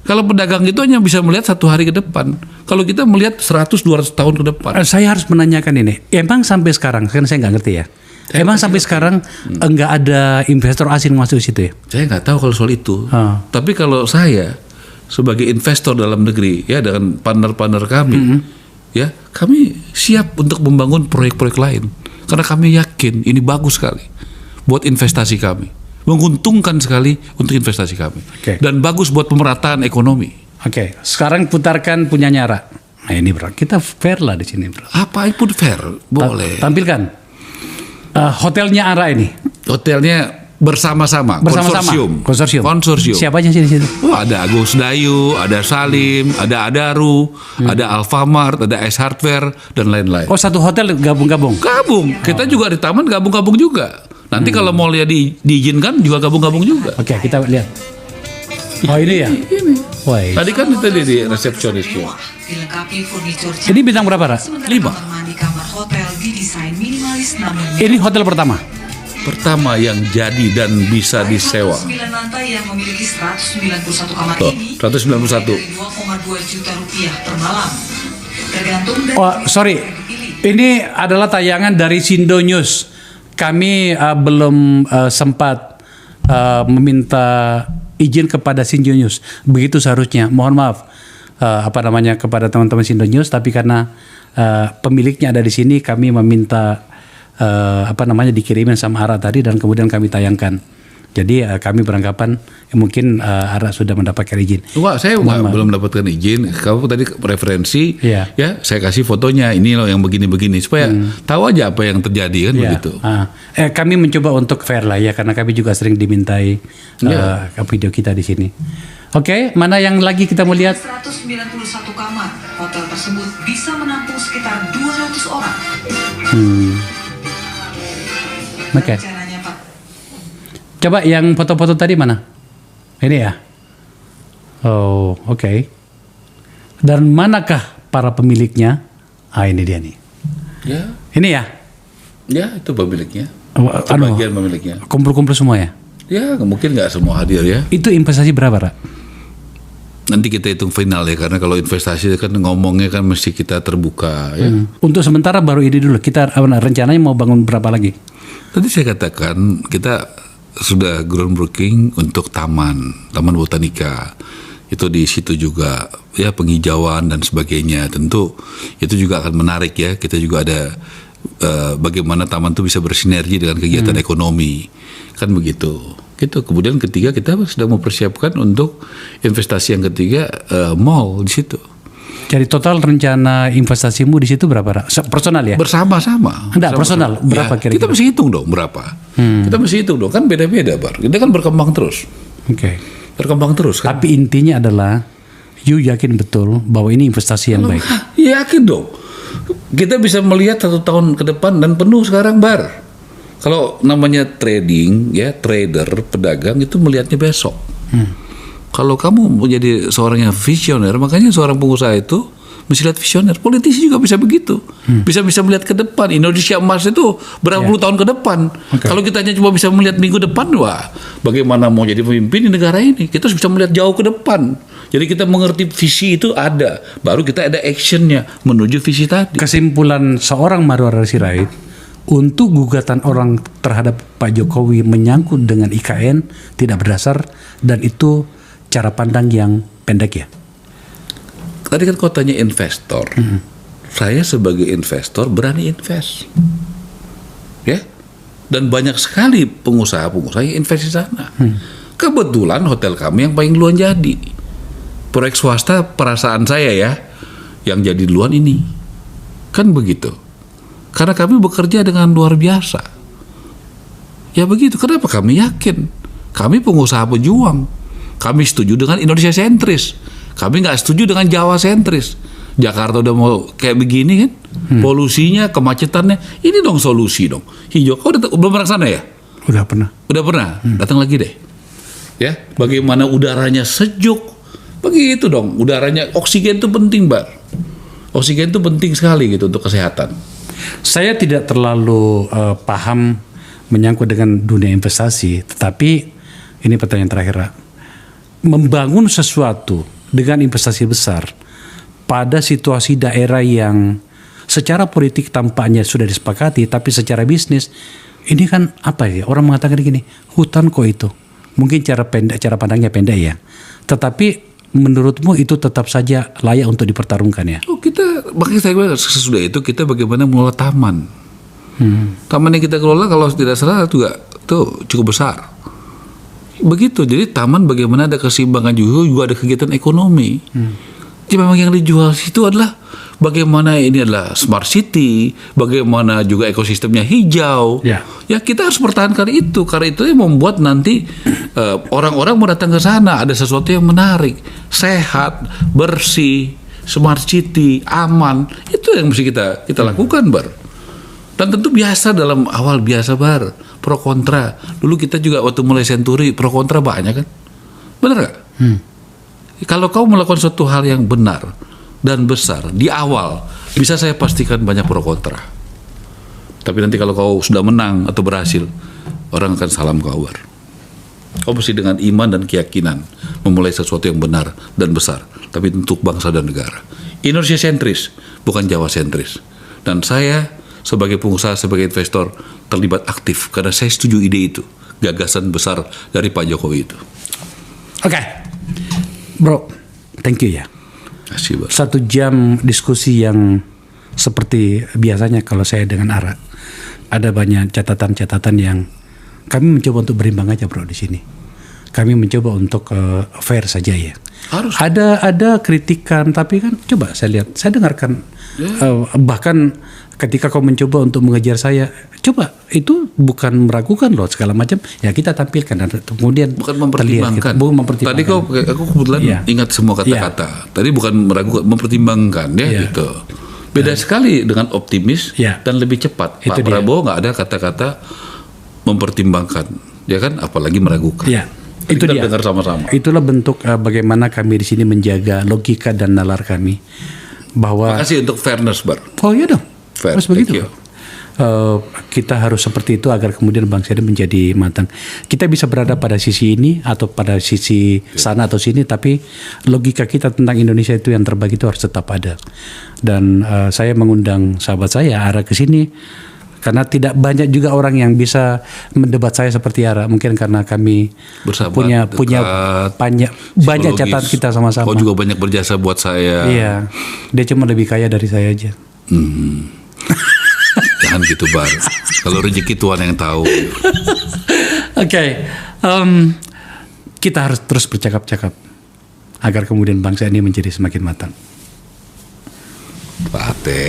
Kalau pedagang itu hanya bisa melihat 1 hari ke depan. Kalau kita melihat 100-200 tahun ke depan. Saya harus menanyakan ini. Emang sampai sekarang, kan saya nggak ngerti ya. Emang sampai sekarang nggak ada investor asing masuk situ ya? Saya nggak tahu kalau soal itu. Ah. Tapi kalau saya sebagai investor dalam negeri, ya dengan partner-partner kami, ya kami siap untuk membangun proyek-proyek lain. Karena kami yakin ini bagus sekali buat investasi kami, menguntungkan sekali untuk investasi kami, dan bagus buat pemerataan ekonomi. Oke, sekarang putarkan punya Ra. Nah ini bro, kita fair lah di sini bro. Apa pun fair, boleh. Tampilkan hotelnya Ara ini. Hotelnya bersama-sama. Konsorsium. Siapa aja sih di situ? Oh, ada Agus Dayu, ada Salim, ada Adaru, ada Alfamart, ada S Hardware dan lain-lain. Oh, satu hotel gabung-gabung. Kita juga di taman gabung-gabung juga. Nanti kalau mallnya diizinkan juga gabung-gabung juga. Oke, kita lihat. Oh ini ya? Ini. Wah, Tadi kan tadi di resepsionisnya. Dilengkapi furnitur ini bintang berapa, Ra? sementara 5. kamar mandi kamar hotel didesain minimalis namun Ini hotel pertama. Pertama yang jadi dan bisa disewa. 9 lantai yang memiliki 191 kamar Tuh, ini 191. dari 2,2 juta rupiah per malam. Tergantung dari Oh, sorry. Ini adalah tayangan dari Sindo News. Kami belum sempat meminta izin kepada Sindo News. Begitu seharusnya. Mohon maaf kepada teman-teman Sindo News, tapi karena pemiliknya ada di sini, kami meminta dikirimin sama Ara tadi dan kemudian kami tayangkan. Jadi kami beranggapan mungkin Ara sudah mendapatkan izin. Wah, saya belum mendapatkan izin. Kamu tadi referensi, Iya. ya saya kasih fotonya. Ini loh yang begini-begini supaya tahu aja apa yang terjadi kan Ya, begitu. kami mencoba untuk fair lah ya, karena kami juga sering dimintai video kita di sini. Oke, mana yang lagi kita mau lihat? 191 kamar. Hotel tersebut bisa menampung sekitar 200 orang. Oke. Rencananya, Pak. Coba yang foto-foto tadi mana? Ini ya. Oh, oke. Dan manakah para pemiliknya? Ini dia nih. Ya, Ini ya. ya itu pemiliknya. Anu, Bagian pemiliknya. kumpul-kumpul semua ya. Ya, mungkin nggak semua hadir ya. Itu investasi berapa, Ra? Nanti kita hitung final ya, karena kalau investasi kan ngomongnya kan mesti kita terbuka ya. Untuk sementara baru ini dulu. Kita rencananya mau bangun berapa lagi? Tadi saya katakan kita sudah groundbreaking untuk taman botanika. Itu di situ juga ya penghijauan dan sebagainya. Tentu itu juga akan menarik ya. Kita juga ada bagaimana taman itu bisa bersinergi dengan kegiatan ekonomi. Kan begitu. Gitu. Kemudian ketiga kita sedang mempersiapkan untuk investasi yang ketiga mall di situ. Jadi total rencana investasimu di situ berapa, Ra? Personal ya? Bersama-sama. Enggak, personal. Berapa Ya, kira-kira? kita mesti hitung dong berapa. Kita mesti hitung dong. Kan beda-beda, Bar. Kita kan berkembang terus. Oke. Berkembang terus kan. Tapi intinya adalah you yakin betul bahwa ini investasi yang baik. Yakin dong. Kita bisa melihat 1 tahun ke depan dan penuh sekarang, Bar. Kalau namanya trading, ya trader, pedagang itu melihatnya besok. Kalau kamu menjadi seorang yang visioner, makanya seorang pengusaha itu mesti lihat visioner. Politisi juga bisa begitu. Bisa melihat ke depan. Indonesia emas itu berapa puluh tahun ke depan. Kalau kita hanya cuma bisa melihat minggu depan, wah, bagaimana mau jadi pemimpin di negara ini? Kita harus bisa melihat jauh ke depan. Jadi kita mengerti visi itu ada, baru kita ada actionnya menuju visi tadi. Kesimpulan seorang Marwar Sirait, untuk gugatan orang terhadap Pak Jokowi menyangkut dengan IKN tidak berdasar, dan itu cara pandang yang pendek ya. Tadi kan kau tanya investor. Saya sebagai investor berani invest. Ya. Dan banyak sekali pengusaha-pengusaha yang invest di sana. Kebetulan hotel kami yang paling duluan jadi. Proyek swasta perasaan saya ya, yang jadi duluan ini. Kan begitu. Karena kami bekerja dengan luar biasa. Ya begitu. Kenapa kami yakin? Kami pengusaha pejuang. Kami setuju dengan Indonesia sentris. Kami nggak setuju dengan Jawa sentris. Jakarta udah mau kayak begini kan, polusinya, kemacetannya, ini dong solusi dong. Hijau, kau belum pernah sana ya? Udah pernah. Udah pernah, datang lagi deh. Ya, bagaimana udaranya sejuk, begitu dong. Udaranya, oksigen itu penting, Bar. Oksigen itu penting sekali gitu untuk kesehatan. Saya tidak terlalu paham menyangkut dengan dunia investasi, tetapi ini pertanyaan terakhir, Ra. Membangun sesuatu dengan investasi besar pada situasi daerah yang secara politik tampaknya sudah disepakati, tapi secara bisnis ini kan apa ya? Orang mengatakan gini, hutan kok itu. Mungkin cara pandangnya pendek ya. Tetapi menurutmu itu tetap saja layak untuk dipertarungkan ya? Oh, makanya saya bilang sesudah itu kita bagaimana mengelola taman. Taman yang kita kelola kalau tidak salah juga tuh cukup besar. Begitu, jadi taman bagaimana ada keseimbangan juga ada kegiatan ekonomi. Jadi memang yang dijual situ adalah bagaimana ini adalah smart city, bagaimana juga ekosistemnya hijau. Ya kita harus pertahankan itu, karena itu yang membuat nanti orang-orang mau datang ke sana ada sesuatu yang menarik, sehat, bersih, smart city, aman. Itu yang mesti kita lakukan, Bar. Dan tentu biasa dalam awal biasa, Bar, pro kontra. Dulu kita juga waktu mulai Senturi pro kontra banyak kan, bener gak? Kalau kau melakukan suatu hal yang benar dan besar di awal, bisa saya pastikan banyak pro kontra. Tapi nanti kalau kau sudah menang atau berhasil, orang akan salam kau, Bar. Kau mesti dengan iman dan keyakinan memulai sesuatu yang benar dan besar, tapi untuk bangsa dan negara. Indonesia sentris, bukan Jawa sentris. Dan saya sebagai pengusaha, sebagai investor terlibat aktif karena saya setuju ide itu, gagasan besar dari Pak Jokowi itu. Oke. Bro, thank you ya. Kasih, Bar. 1 jam diskusi yang seperti biasanya kalau saya dengan Ara. Ada banyak catatan-catatan yang kami mencoba untuk berimbang aja, bro, di sini. Kami mencoba untuk fair saja ya. Harus. Ada kritikan, tapi kan coba saya lihat, saya dengarkan. Bahkan ketika kau mencoba untuk mengejar saya, coba itu bukan meragukan loh segala macam. Ya kita tampilkan dan kemudian Bukan mempertimbangkan. Bukan mempertimbangkan. Tadi aku kebetulan ingat semua kata-kata. Tadi bukan meragukan, mempertimbangkan ya gitu. Beda sekali dengan optimis dan lebih cepat. Itu Pak Prabowo nggak ada kata-kata mempertimbangkan, ya kan? Apalagi meragukan. Ya, itu kita dia. dengar sama-sama. Itulah bentuk bagaimana kami di sini menjaga logika dan nalar kami. Bahwa Makasih untuk fairness, Bar. oh iya dong, Fair, harus thank begitu. you. Kita harus seperti itu agar kemudian bangsa ini menjadi matang. Kita bisa berada pada sisi ini atau pada sisi sana atau sini, tapi logika kita tentang Indonesia itu yang terbaik itu harus tetap ada. Dan saya mengundang sahabat saya Ara ke sini karena tidak banyak juga orang yang bisa mendebat saya seperti Ara. Mungkin karena kami Bersahabat, punya banyak psikologis. catatan kita sama-sama. Kau juga banyak berjasa buat saya. Iya, dia cuma lebih kaya dari saya aja. Jangan gitu, Bar. Kalau rezeki Tuhan yang tahu. Oke, kita harus terus bercakap-cakap agar kemudian bangsa ini menjadi semakin matang. Pak Ate.